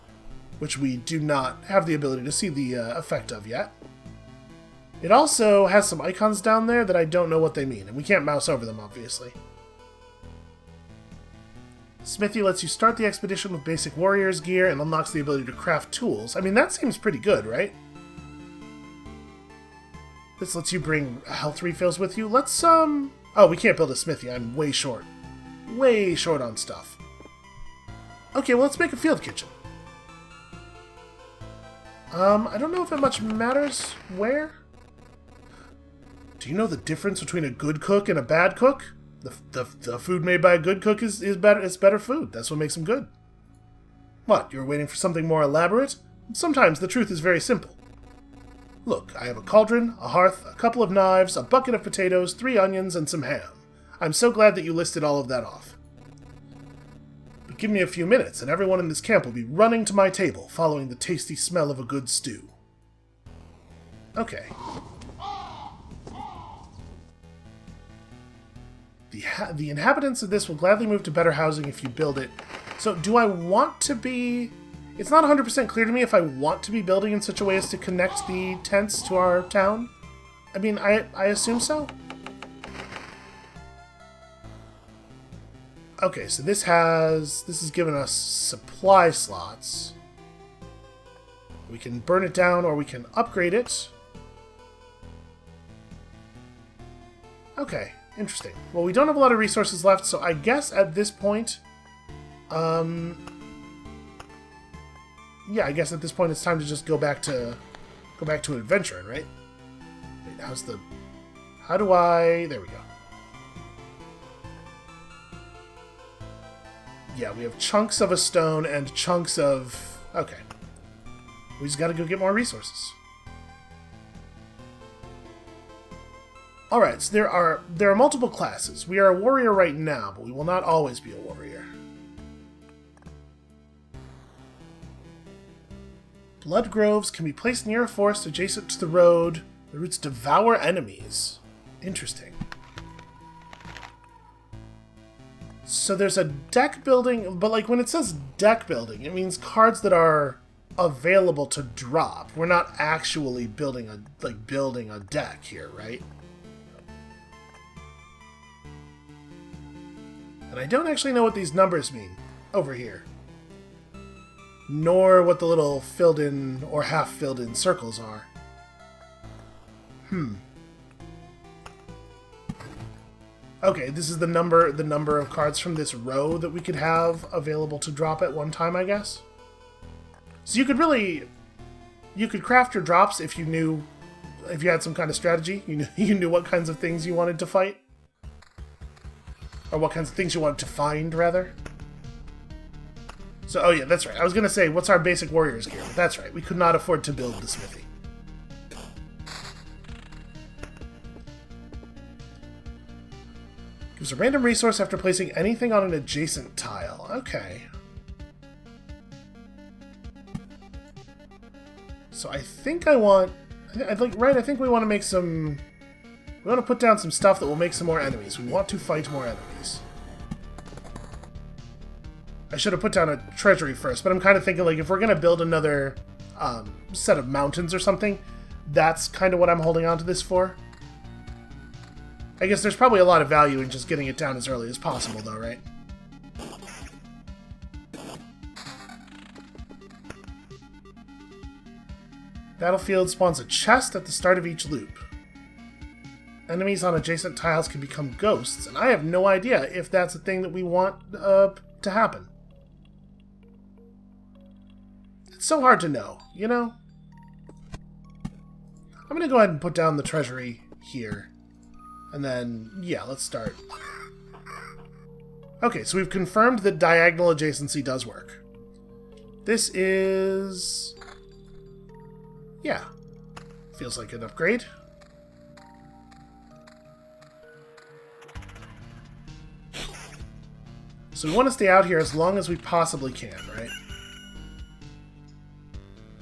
which we do not have the ability to see the effect of yet. It also has some icons down there that I don't know what they mean, and we can't mouse over them, obviously. Smithy lets you start the expedition with basic warrior's gear and unlocks the ability to craft tools. I mean, that seems pretty good, right? This lets you bring health refills with you. Let's, Oh, we can't build a smithy. I'm way short. Way short on stuff. Okay, well, let's make a field kitchen. I don't know if it much matters where. Do you know the difference between a good cook and a bad cook? The food made by a good cook is better. It's better food. That's what makes them good. What, you're waiting for something more elaborate? Sometimes the truth is very simple. Look, I have a cauldron, a hearth, a couple of knives, a bucket of potatoes, 3 onions, and some ham. I'm so glad that you listed all of that off. But give me a few minutes, and everyone in this camp will be running to my table, following the tasty smell of a good stew. Okay. The inhabitants of this will gladly move to better housing if you build it. So, do I want to be... It's not 100% clear to me if I want to be building in such a way as to connect the tents to our town. I mean, I assume so? Okay, so this is giving us supply slots. We can burn it down or we can upgrade it. Okay, interesting. Well, we don't have a lot of resources left, so I guess at this point... Yeah, I guess at this point it's time to just go back to adventuring, right? Wait, how do I... There we go. Yeah, we have chunks of a stone and chunks of... Okay. We just gotta go get more resources. Alright, so there are multiple classes. We are a warrior right now, but we will not always be a warrior. Blood groves can be placed near a forest adjacent to the road. The roots devour enemies. Interesting. So there's a deck building, but like when it says deck building, it means cards that are available to drop. We're not actually building a deck here, right? And I don't actually know what these numbers mean over here. Nor what the little filled-in or half-filled-in circles are. Okay, this is the number of cards from this row that we could have available to drop at one time, I guess. So you could craft your drops if you had some kind of strategy. You knew what kinds of things you wanted to fight. Or what kinds of things you wanted to find, rather. So, oh yeah, that's right. I was going to say, what's our basic warrior's gear? But that's right. We could not afford to build the smithy. Gives a random resource after placing anything on an adjacent tile. Okay. So I think I want... I think we want to make some... We want to put down some stuff that will make some more enemies. We want to fight more enemies. I should have put down a treasury first, but I'm kind of thinking, like, if we're going to build another set of mountains or something, that's kind of what I'm holding on to this for. I guess there's probably a lot of value in just getting it down as early as possible, though, right? Battlefield spawns a chest at the start of each loop. Enemies on adjacent tiles can become ghosts, and I have no idea if that's a thing that we want to happen. It's so hard to know, you know? I'm going to go ahead and put down the treasury here. And then, yeah, let's start. Okay, so we've confirmed that diagonal adjacency does work. This is... Yeah. Feels like an upgrade. So we want to stay out here as long as we possibly can, right?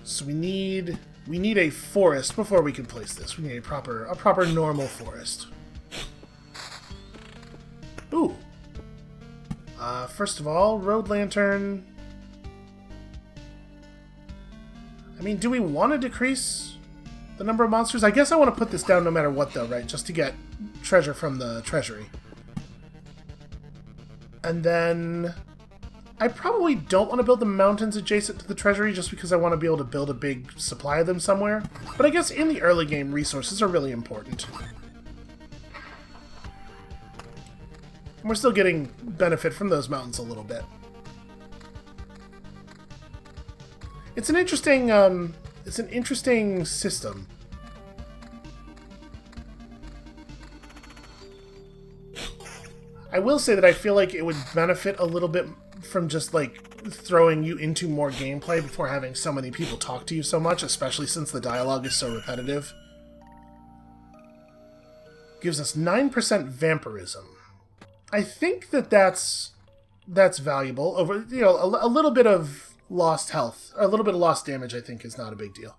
So we need We need a forest before we can place this. We need a proper normal forest. Ooh. First of all, road lantern. I mean, do we want to decrease the number of monsters? I guess I want to put this down no matter what, though, right? Just to get treasure from the treasury. And then I probably don't want to build the mountains adjacent to the treasury just because I want to be able to build a big supply of them somewhere. But I guess in the early game, resources are really important. And we're still getting benefit from those mountains a little bit. It's an interesting system. I will say that I feel like it would benefit a little bit from just, like, throwing you into more gameplay before having so many people talk to you so much, especially since the dialogue is so repetitive. Gives us 9% vampirism. I think that that's valuable. Over, you know, a little bit of lost health, or a little bit of lost damage, I think, is not a big deal.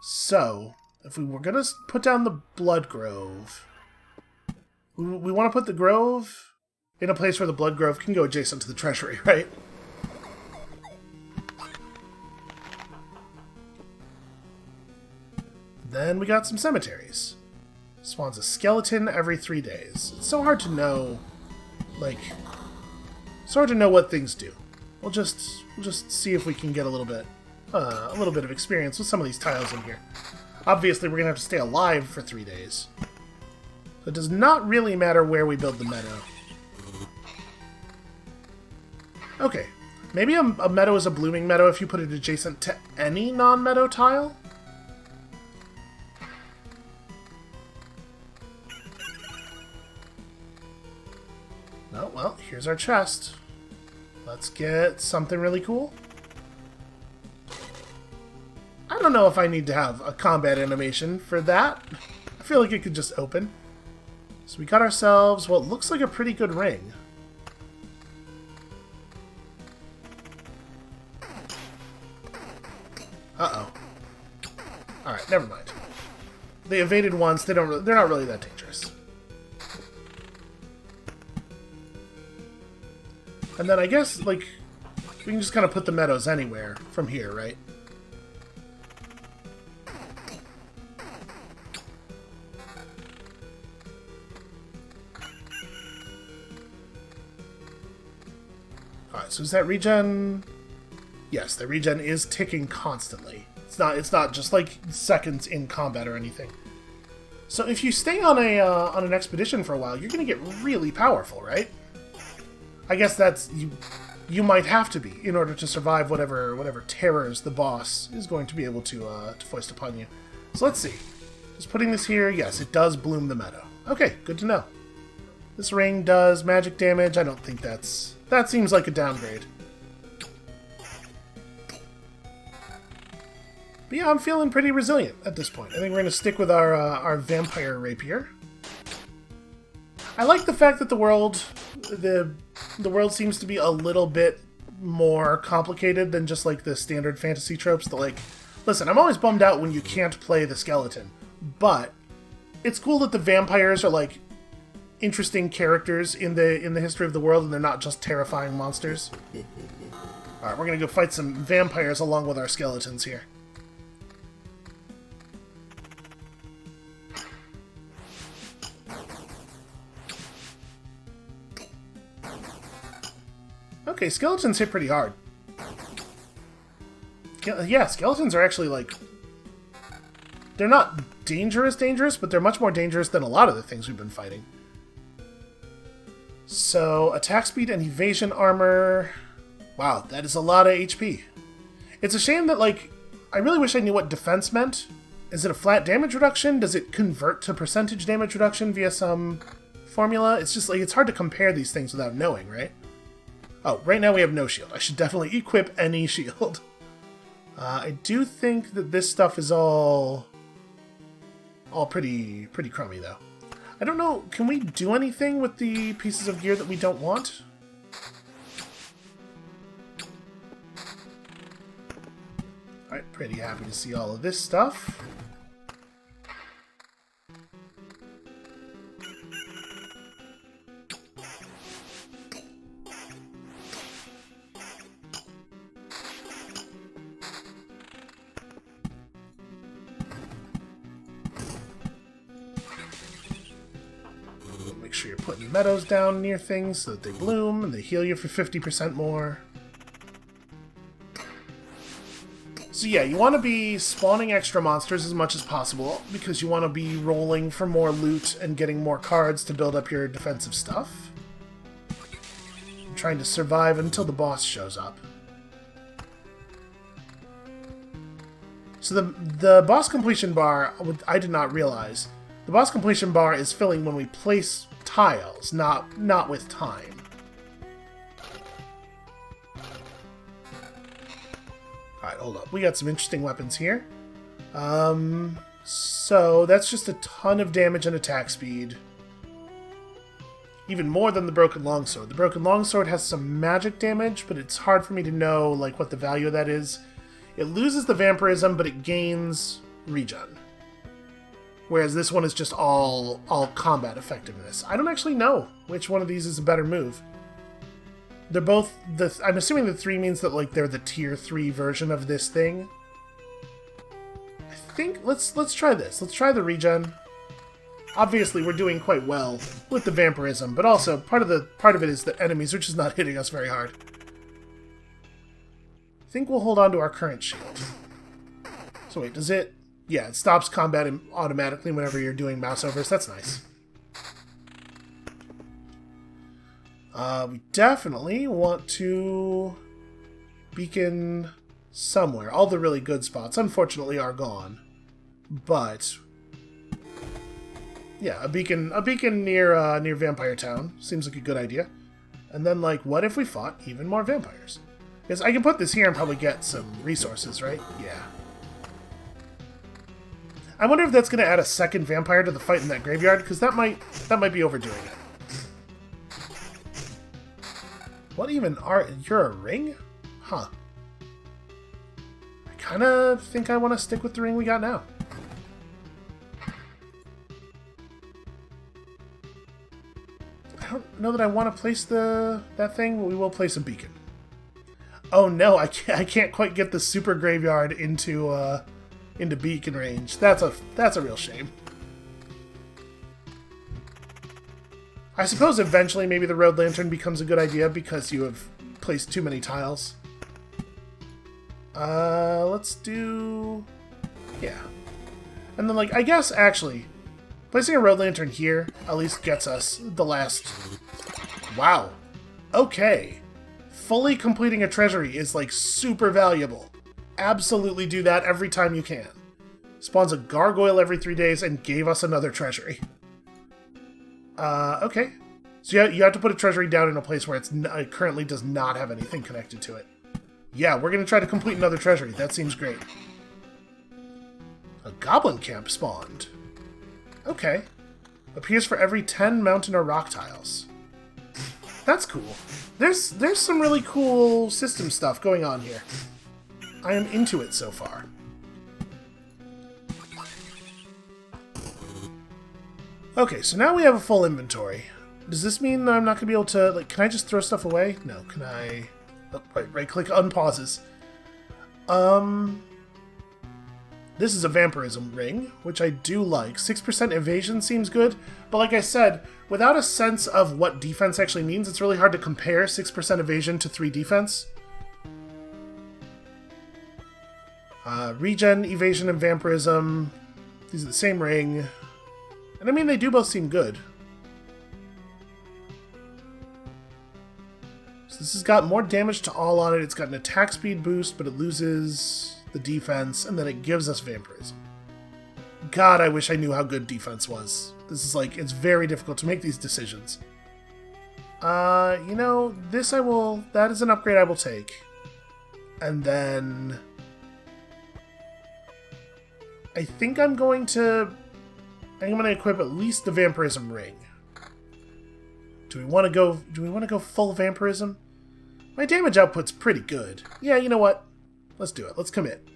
So, if we were going to put down the Blood Grove, we want to put the Grove in a place where the Blood Grove can go adjacent to the treasury, right? Then we got some cemeteries. Spawns a skeleton every 3 days. It's so hard to know, like, it's hard to know what things do. We'll just see if we can get a little bit of experience with some of these tiles in here. Obviously, we're gonna have to stay alive for 3 days. So it does not really matter where we build the meadow. Okay, maybe a meadow is a blooming meadow if you put it adjacent to any non-meadow tile? Oh, well, here's our chest. Let's get something really cool. I don't know if I need to have a combat animation for that. I feel like it could just open. So we got ourselves what looks like a pretty good ring. Uh-oh. Alright, never mind. They evaded once, they're not really that dangerous. And then I guess, like, we can just kind of put the meadows anywhere from here, right? Alright, so is that regen? Yes, the regen is ticking constantly. It's not just like seconds in combat or anything. So if you stay on an expedition for a while, you're gonna get really powerful, right? I guess that's you might have to be in order to survive whatever terrors the boss is going to be able to foist upon you. So let's see. Just putting this here, yes, it does bloom the meadow. Okay, good to know. This ring does magic damage. I don't think that seems like a downgrade. But yeah, I'm feeling pretty resilient at this point. I think we're going to stick with our vampire rapier. I like the fact that the world seems to be a little bit more complicated than just like the standard fantasy tropes. That, like, listen, I'm always bummed out when you can't play the skeleton, but it's cool that the vampires are like interesting characters in the history of the world, and they're not just terrifying monsters. All right, we're gonna go fight some vampires along with our skeletons here. Okay, skeletons hit pretty hard. Yeah, skeletons are actually, like... they're not dangerous, but they're much more dangerous than a lot of the things we've been fighting. So, attack speed and evasion armor... wow, that is a lot of HP. It's a shame that, like... I really wish I knew what defense meant. Is it a flat damage reduction? Does it convert to percentage damage reduction via some formula? It's just, like, it's hard to compare these things without knowing, right? Oh, right now we have no shield. I should definitely equip any shield. I do think that this stuff is all pretty crummy, though. I don't know, can we do anything with the pieces of gear that we don't want? Alright, pretty happy to see all of this stuff. Make sure you're putting meadows down near things so that they bloom and they heal you for 50% more. So yeah, you want to be spawning extra monsters as much as possible because you want to be rolling for more loot and getting more cards to build up your defensive stuff. I'm trying to survive until the boss shows up. So the boss completion bar, I did not realize, the boss completion bar is filling when we place tiles, not with time. Alright, hold up. We got some interesting weapons here. So that's just a ton of damage and attack speed. Even more than the Broken Longsword. The Broken Longsword has some magic damage, but it's hard for me to know like what the value of that is. It loses the vampirism, but it gains regen. Whereas this one is just all combat effectiveness. I don't actually know which one of these is a better move. They're both I'm assuming the 3 means that like they're the tier 3 version of this thing. I think let's try this. Let's try the regen. Obviously, we're doing quite well with the vampirism, but also part of it is that enemies are just not hitting us very hard. I think we'll hold on to our current shield. So wait, does it? Yeah, it stops combat automatically whenever you're doing mouse overs. That's nice. We definitely want to beacon somewhere. All the really good spots, unfortunately, are gone. But yeah, a beacon near Vampire Town seems like a good idea. And then, like, what if we fought even more vampires? Because I can put this here and probably get some resources, right? Yeah. I wonder if that's going to add a second vampire to the fight in that graveyard, because that might be overdoing it. What even are... You're a ring? Huh. I kind of think I want to stick with the ring we got now. I don't know that I want to place that thing, but we will place a beacon. Oh no, I can't quite get the super graveyard into beacon range. That's a real shame. I suppose eventually maybe the road lantern becomes a good idea because you have placed too many tiles. Let's do... yeah. And then, like, I guess, actually, placing a road lantern here at least gets us the last... Wow. Okay. Fully completing a treasury is, like, super valuable. Absolutely do that every time you can. Spawns a gargoyle every 3 days and gave us another treasury. Okay. So you have to put a treasury down in a place where it currently does not have anything connected to it. Yeah, we're going to try to complete another treasury. That seems great. A goblin camp spawned. Okay. Appears for every 10 mountain or rock tiles. That's cool. There's some really cool system stuff going on here. I am into it so far. Okay, so now we have a full inventory. Does this mean that I'm not going to be able to... like, can I just throw stuff away? No, can I... oh, right-click, unpauses. This is a vampirism ring, which I do like. 6% evasion seems good, but like I said, without a sense of what defense actually means, it's really hard to compare 6% evasion to 3 defense. Regen, evasion, and vampirism. These are the same ring. And I mean, they do both seem good. So this has got more damage to all on it. It's got an attack speed boost, but it loses the defense, and then it gives us vampirism. God, I wish I knew how good defense was. This is like, it's very difficult to make these decisions. You know, that is an upgrade I will take. And then... I think I'm going to equip at least the vampirism ring. Do we want to go full vampirism? My damage output's pretty good. Yeah, you know what? Let's do it. Let's commit.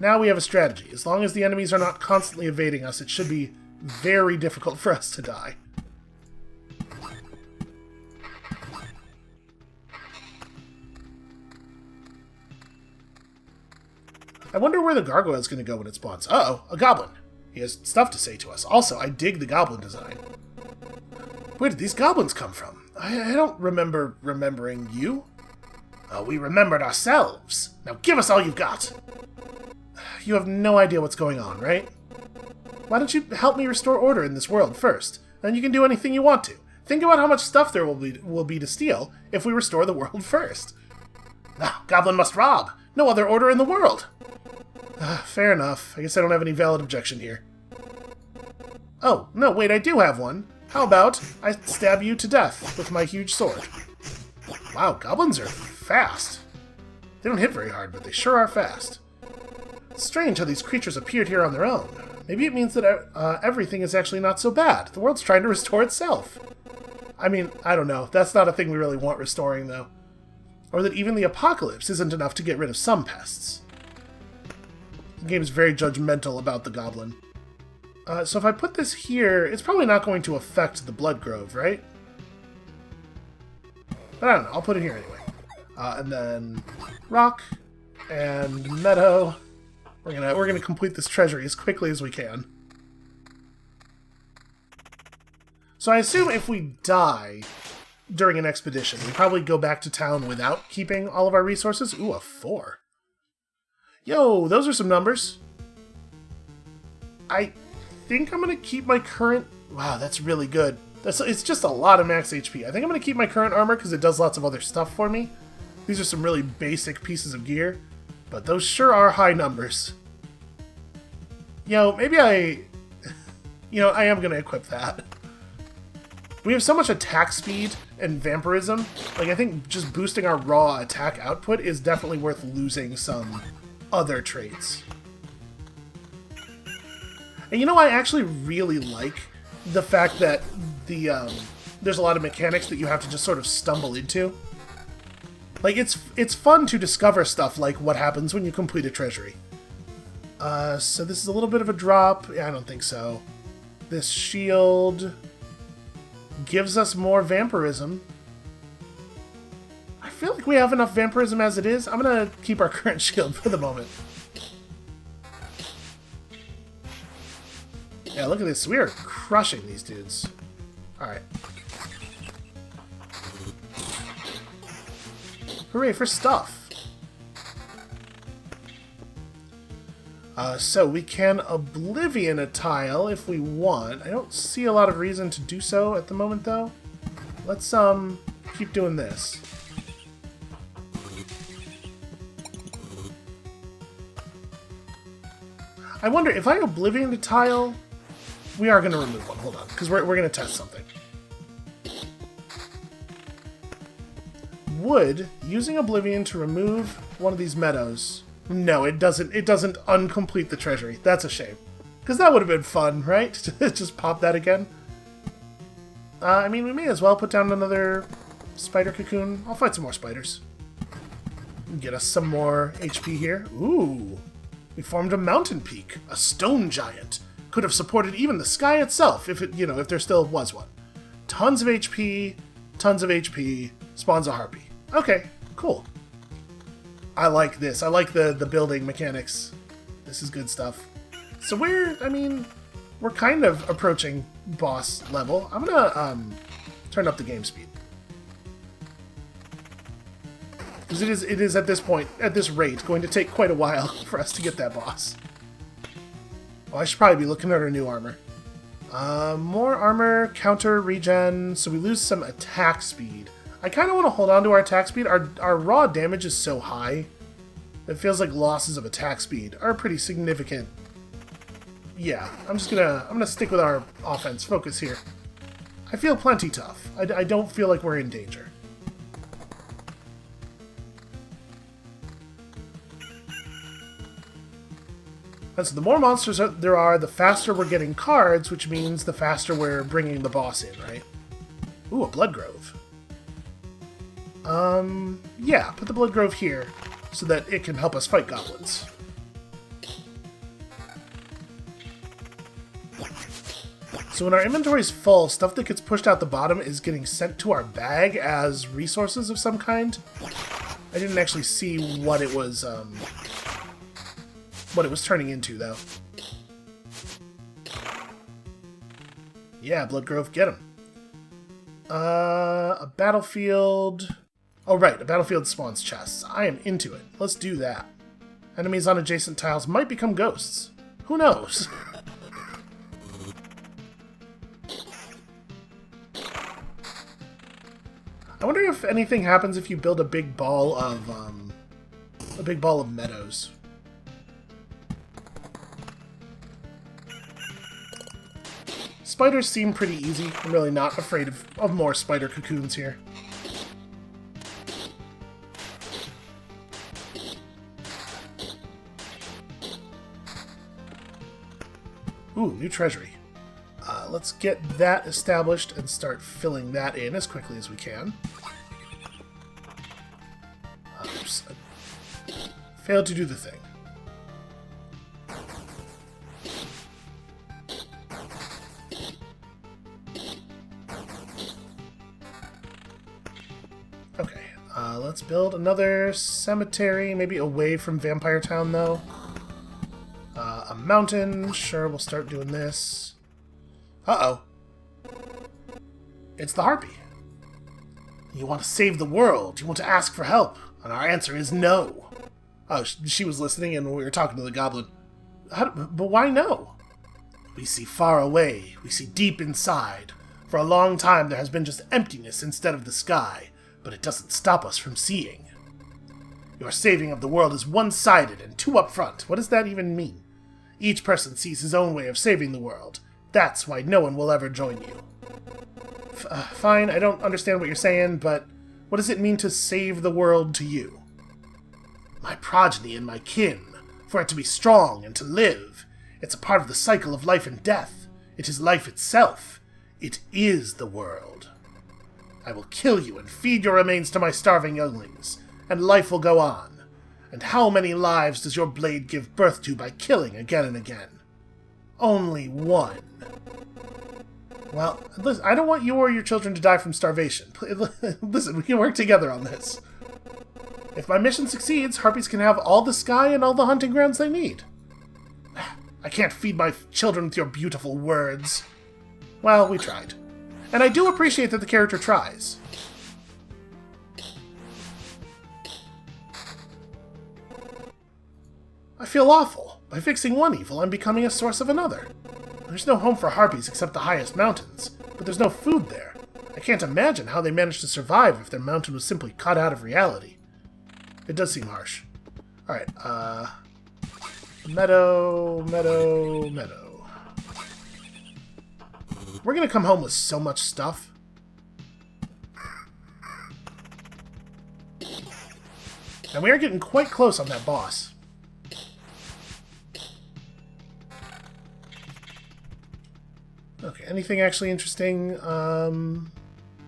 Now we have a strategy. As long as the enemies are not constantly evading us, it should be very difficult for us to die. I wonder where the gargoyle is going to go when it spawns. Uh-oh, a goblin. He has stuff to say to us. Also, I dig the goblin design. Where did these goblins come from? I don't remember remembering you. We remembered ourselves. Now give us all you've got. You have no idea what's going on, right? Why don't you help me restore order in this world first? Then you can do anything you want to. Think about how much stuff there will be to steal if we restore the world first. Goblin must rob. No other order in the world. Fair enough. I guess I don't have any valid objection here. Oh, no, wait, I do have one. How about I stab you to death with my huge sword? Wow, goblins are fast. They don't hit very hard, but they sure are fast. It's strange how these creatures appeared here on their own. Maybe it means that everything is actually not so bad. The world's trying to restore itself. I mean, I don't know. That's not a thing we really want restoring, though. Or that even the apocalypse isn't enough to get rid of some pests. The game is very judgmental about the goblin. So if I put this here, it's probably not going to affect the Blood Grove, right? But I don't know. I'll put it here anyway. And then rock and meadow. We're gonna complete this treasury as quickly as we can. So I assume if we die during an expedition, we probably go back to town without keeping all of our resources. Ooh, a 4. Yo, those are some numbers. I think I'm gonna keep my current... Wow, that's really good. It's just a lot of max HP. I think I'm gonna keep my current armor because it does lots of other stuff for me. These are some really basic pieces of gear, but those sure are high numbers. Yo, maybe I am gonna equip that. We have so much attack speed and vampirism. Like, I think just boosting our raw attack output is definitely worth losing some other traits. And you know, I actually really like the fact that there's a lot of mechanics that you have to just sort of stumble into. Like, it's fun to discover stuff like what happens when you complete a treasury. So this is a little bit of a drop. Yeah, I don't think so. This shield gives us more vampirism. I feel like we have enough vampirism as it is. I'm gonna keep our current shield for the moment. Yeah, look at this. We are crushing these dudes. Alright. Hooray for stuff! So we can Oblivion a tile if we want. I don't see a lot of reason to do so at the moment, though. Let's keep doing this. I wonder if I Oblivion a tile. We are going to remove one. Hold on, because we're going to test something. Would using Oblivion to remove one of these meadows? No, it doesn't. It doesn't uncomplete the treasury. That's a shame, because that would have been fun, right? Just pop that again. I mean, we may as well put down another spider cocoon. I'll fight some more spiders. Get us some more HP here. Ooh, we formed a mountain peak, a stone giant. Could have supported even the sky itself if it, if there still was one. Tons of HP, spawns a harpy. Okay, cool. I like this. I like the building mechanics. This is good stuff. So we're kind of approaching boss level. I'm gonna turn up the game speed. Because it is at this point, at this rate, going to take quite a while for us to get that boss. Oh, I should probably be looking at our new armor. More armor, counter, regen, so we lose some attack speed. I kind of want to hold on to our attack speed. Our raw damage is so high, it feels like losses of attack speed are pretty significant. Yeah, I'm gonna stick with our offense focus here. I feel plenty tough. I don't feel like we're in danger. And so the more monsters there are, the faster we're getting cards, which means the faster we're bringing the boss in, right? Ooh, a Blood Grove. Yeah, put the Blood Grove here so that it can help us fight goblins. So when our inventory is full, stuff that gets pushed out the bottom is getting sent to our bag as resources of some kind. I didn't actually see what it was turning into, though. Yeah, Bloodgrove, get him. A battlefield... Oh, right, a battlefield spawns chests. I am into it. Let's do that. Enemies on adjacent tiles might become ghosts. Who knows? I wonder if anything happens if you build a big ball of meadows. Spiders seem pretty easy. I'm really not afraid of more spider cocoons here. Ooh, new treasury. Let's get that established and start filling that in as quickly as we can. Oops. I failed to do the thing. Okay, let's build another cemetery, maybe away from Vampire Town, though. A mountain, sure, we'll start doing this. Uh-oh. It's the Harpy. You want to save the world, you want to ask for help, and our answer is no. Oh, she was listening and we were talking to the goblin. But why no? We see far away, we see deep inside. For a long time there has been just emptiness instead of the sky, but it doesn't stop us from seeing. Your saving of the world is one-sided and too upfront. What does that even mean? Each person sees his own way of saving the world. That's why no one will ever join you. Fine, I don't understand what you're saying, but what does it mean to save the world to you? My progeny and my kin, for it to be strong and to live. It's a part of the cycle of life and death. It is life itself. It is the world. I will kill you and feed your remains to my starving younglings, and life will go on. And how many lives does your blade give birth to by killing again and again? Only one. Well, listen, I don't want you or your children to die from starvation. Listen, we can work together on this. If my mission succeeds, Harpies can have all the sky and all the hunting grounds they need. I can't feed my children with your beautiful words. Well, we tried. And I do appreciate that the character tries. I feel awful. By fixing one evil, I'm becoming a source of another. There's no home for Harpies except the highest mountains, but there's no food there. I can't imagine how they managed to survive if their mountain was simply cut out of reality. It does seem harsh. Alright, meadow. We're gonna come home with so much stuff. And we are getting quite close on that boss. Okay, anything actually interesting?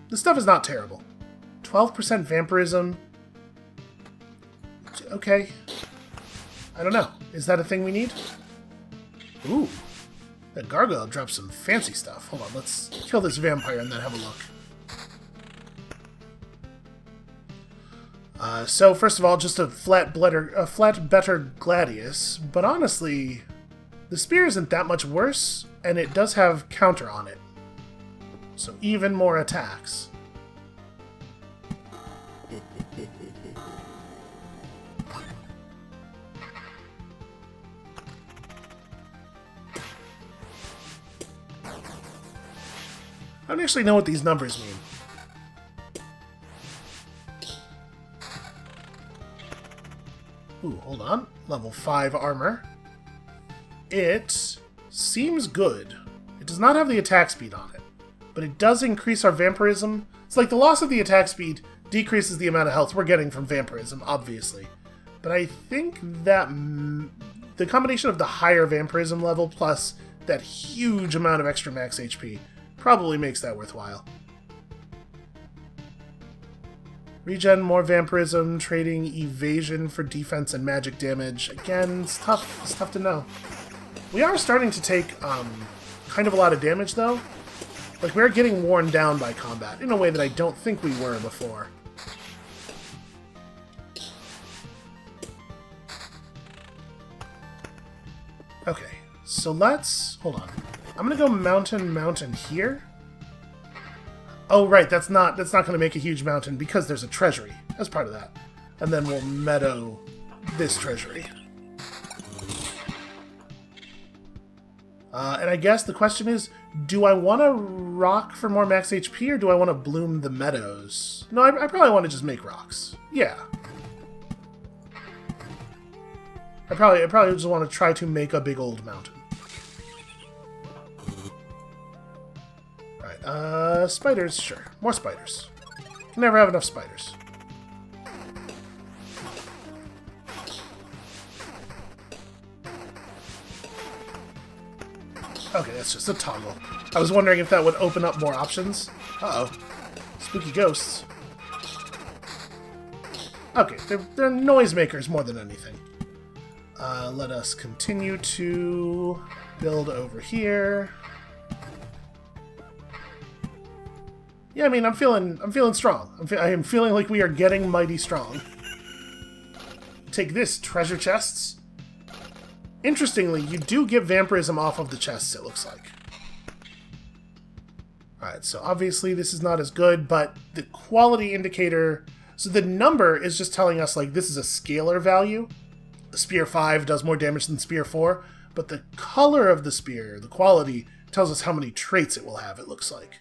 This stuff is not terrible. 12% vampirism. Okay. I don't know. Is that a thing we need? Ooh. That gargoyle dropped some fancy stuff. Hold on, let's kill this vampire and then have a look. So, first of all, just a flat better gladius. But honestly, the spear isn't that much worse, and it does have counter on it. So even more attacks. I don't actually know what these numbers mean. Ooh, hold on. Level 5 armor. It seems good. It does not have the attack speed on it, but it does increase our vampirism. It's like the loss of the attack speed decreases the amount of health we're getting from vampirism, obviously. But I think that the combination of the higher vampirism level plus that huge amount of extra max HP probably makes that worthwhile. Regen, more vampirism, trading evasion for defense and magic damage. Again, it's tough to know. We are starting to take kind of a lot of damage, though. Like, we're getting worn down by combat in a way that I don't think we were before. Okay, so let's... Hold on. I'm gonna go mountain here. Oh, right, that's not gonna make a huge mountain because there's a treasury as part of that. And then we'll meadow this treasury. And I guess the question is, do I want to rock for more max HP, or do I want to bloom the meadows? No, I probably want to just make rocks. Yeah. I probably just want to try to make a big old mountain. Alright, spiders, sure. More spiders. Can never have enough spiders. Okay, that's just a toggle. I was wondering if that would open up more options. Uh-oh. Spooky ghosts. Okay, they're noisemakers more than anything. Let us continue to build over here. Yeah, I mean, I'm feeling strong. I am feeling like we are getting mighty strong. Take this, treasure chests. Interestingly, you do get vampirism off of the chests, it looks like. Alright, so obviously this is not as good, but the quality indicator... So the number is just telling us, like, this is a scalar value. The Spear 5 does more damage than Spear 4, but the color of the spear, the quality, tells us how many traits it will have, it looks like.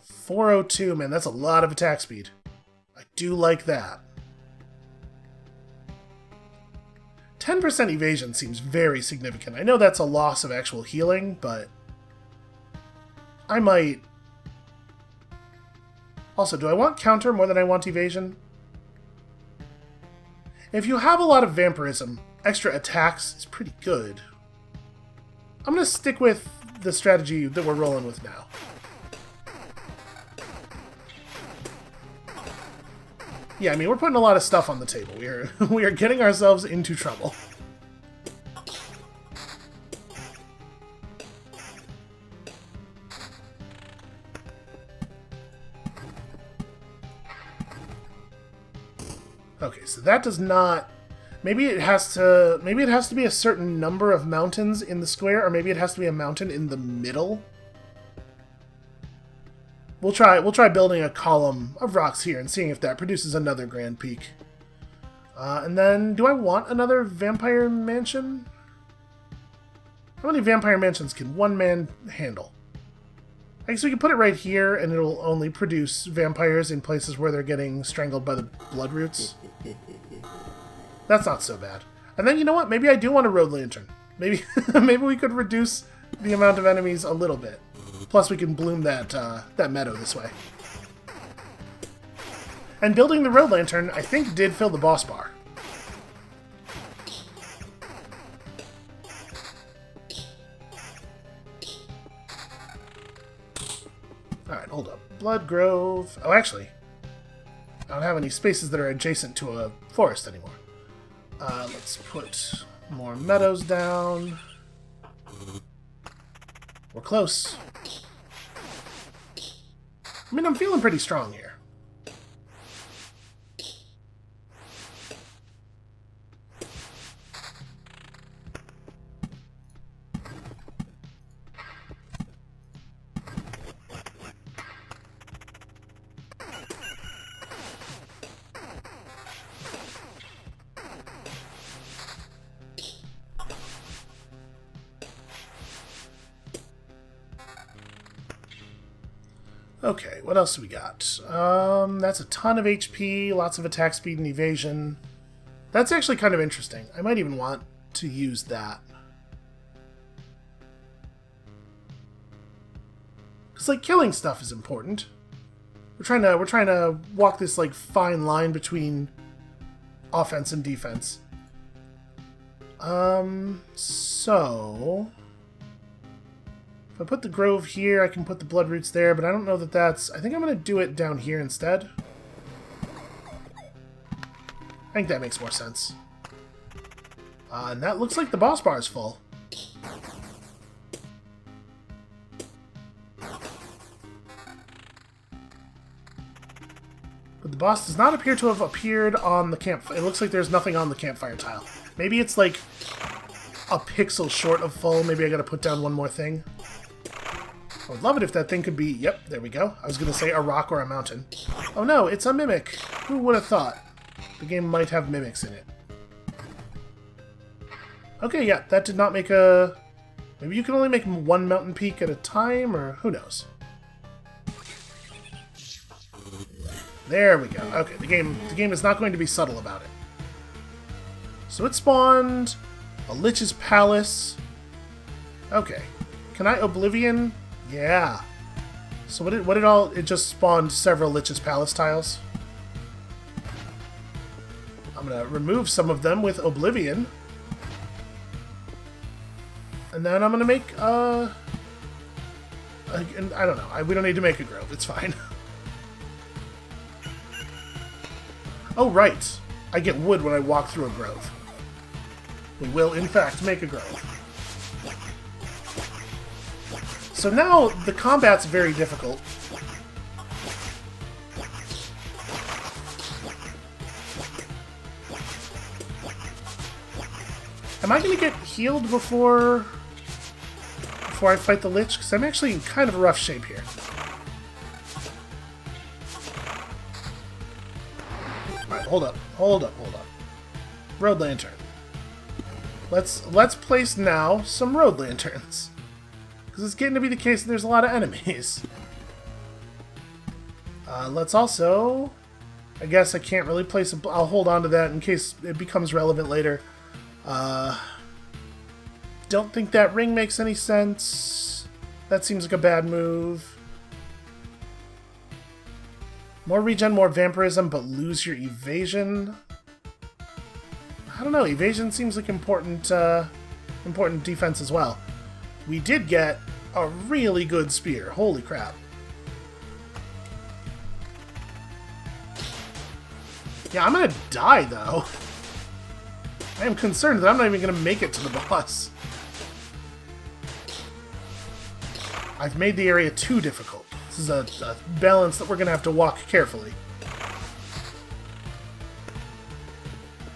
402, man, that's a lot of attack speed. I do like that. 10% evasion seems very significant. I know that's a loss of actual healing, but I might... Also, do I want counter more than I want evasion? If you have a lot of vampirism, extra attacks is pretty good. I'm going to stick with the strategy that we're rolling with now. Yeah, I mean, we're putting a lot of stuff on the table. We are getting ourselves into trouble. Okay, so that does not... Maybe it has to be a certain number of mountains in the square, or maybe it has to be a mountain in the middle. We'll try building a column of rocks here and seeing if that produces another grand peak. And then, do I want another vampire mansion? How many vampire mansions can one man handle? I guess we can put it right here, and it'll only produce vampires in places where they're getting strangled by the blood roots. That's not so bad. And then, you know what? Maybe I do want a road lantern. Maybe maybe we could reduce the amount of enemies a little bit. Plus, we can bloom that meadow this way. And building the road lantern, I think, did fill the boss bar. Alright, hold up. Blood Grove... Oh, actually, I don't have any spaces that are adjacent to a forest anymore. Let's put more meadows down. We're close. I mean, I'm feeling pretty strong here. Okay, what else do we got? That's a ton of HP, lots of attack speed and evasion. That's actually kind of interesting. I might even want to use that. Because, like, killing stuff is important. We're trying to walk this, like, fine line between offense and defense. So... If I put the grove here, I can put the blood roots there, but I don't know that that's... I think I'm going to do it down here instead. I think that makes more sense. And that looks like the boss bar is full. But the boss does not appear to have appeared on the campfire. It looks like there's nothing on the campfire tile. Maybe it's like a pixel short of full. Maybe I gotta put down one more thing. I would love it if that thing could be... Yep, there we go. I was gonna say a rock or a mountain. Oh no, it's a mimic. Who would have thought? The game might have mimics in it. Okay, yeah, that did not make a... Maybe you can only make one mountain peak at a time, or who knows? There we go. Okay, the game is not going to be subtle about it. So it spawned a Lich's Palace. Okay. Can I Oblivion? Yeah. So it just spawned several Lich's Palace tiles. I'm gonna remove some of them with Oblivion. And then I'm gonna make I don't know. We don't need to make a grove. It's fine. Oh, right. I get wood when I walk through a grove. We will, in fact, make a grove. So now the combat's very difficult. Am I going to get healed before I fight the Lich? Because I'm actually in kind of a rough shape here. Alright, hold up. Road Lantern. Let's place now some Road Lanterns. Because it's getting to be the case that there's a lot of enemies. Let's also... I guess I can't really place a... I'll hold on to that in case it becomes relevant later. Don't think that ring makes any sense. That seems like a bad move. More regen, more vampirism, but lose your evasion. I don't know, evasion seems like important defense as well. We did get a really good spear. Holy crap. Yeah, I'm gonna die, though. I am concerned that I'm not even gonna make it to the boss. I've made the area too difficult. This is a balance that we're gonna have to walk carefully.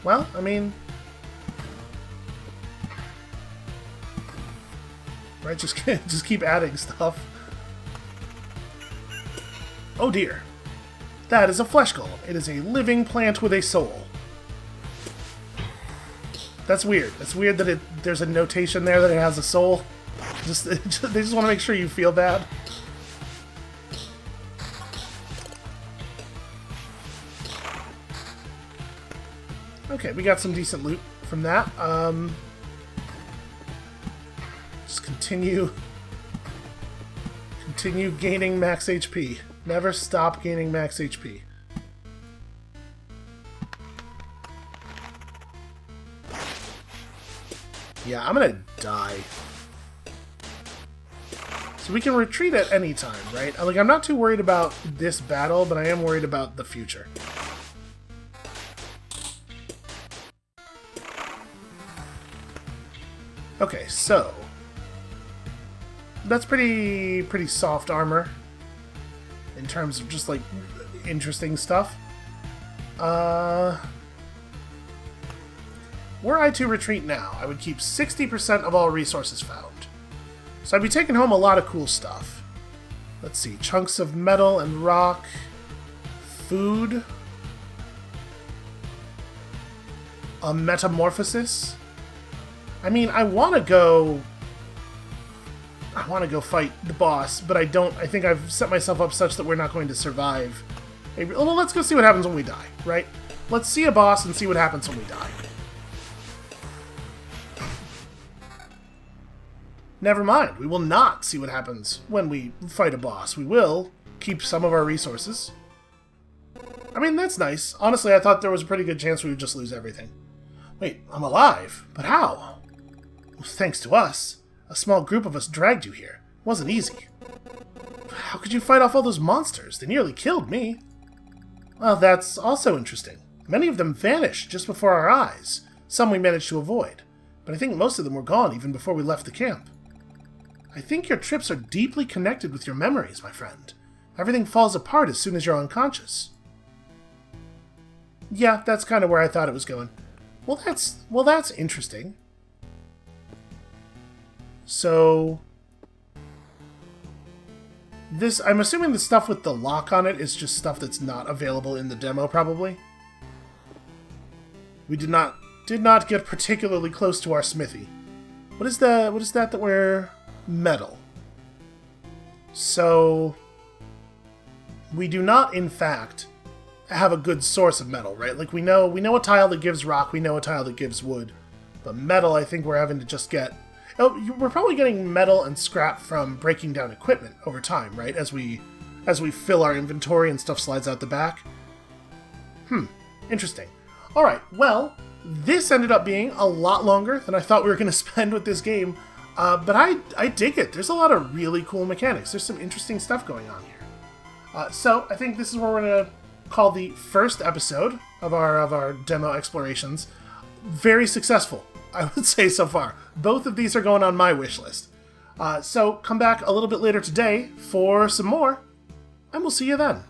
Well, I mean... Right, just keep adding stuff. Oh dear. That is a flesh golem. It is a living plant with a soul. That's weird. It's weird that there's a notation there that it has a soul. They just want to make sure you feel bad. Okay, we got some decent loot from that. Just continue gaining max HP. Never stop gaining max HP. Yeah, I'm gonna die. So we can retreat at any time, right? Like, I'm not too worried about this battle, but I am worried about the future. Okay, so that's pretty soft armor in terms of just like interesting stuff. Were I to retreat now, I would keep 60% of all resources found. So I'd be taking home a lot of cool stuff. Let's see, chunks of metal and rock, food, a metamorphosis. I mean, I want to go fight the boss, but I think I've set myself up such that we're not going to survive. Well, let's go see what happens when we die, right? Let's see a boss and see what happens when we die. Never mind, we will not see what happens when we fight a boss. We will keep some of our resources. I mean, that's nice. Honestly, I thought there was a pretty good chance we would just lose everything. Wait, I'm alive? But how? Well, thanks to us. A small group of us dragged you here. It wasn't easy. How could you fight off all those monsters? They nearly killed me. Well, that's also interesting. Many of them vanished just before our eyes. Some we managed to avoid. But I think most of them were gone even before we left the camp. I think your trips are deeply connected with your memories, my friend. Everything falls apart as soon as you're unconscious. Yeah, that's kind of where I thought it was going. Well, that's interesting. So this, I'm assuming the stuff with the lock on it is just stuff that's not available in the demo, probably. We did not get particularly close to our smithy. What is that we're metal? So we do not, in fact, have a good source of metal, right? Like we know a tile that gives rock, we know a tile that gives wood, but metal, I think we're having to just get. Oh, we're probably getting metal and scrap from breaking down equipment over time, right? As we fill our inventory and stuff slides out the back. Interesting. All right, well, this ended up being a lot longer than I thought we were going to spend with this game, but I dig it. There's a lot of really cool mechanics. There's some interesting stuff going on here. So I think this is where we're going to call the first episode of our demo explorations very successful, I would say, so far. Both of these are going on my wish list. So come back a little bit later today for some more, and we'll see you then.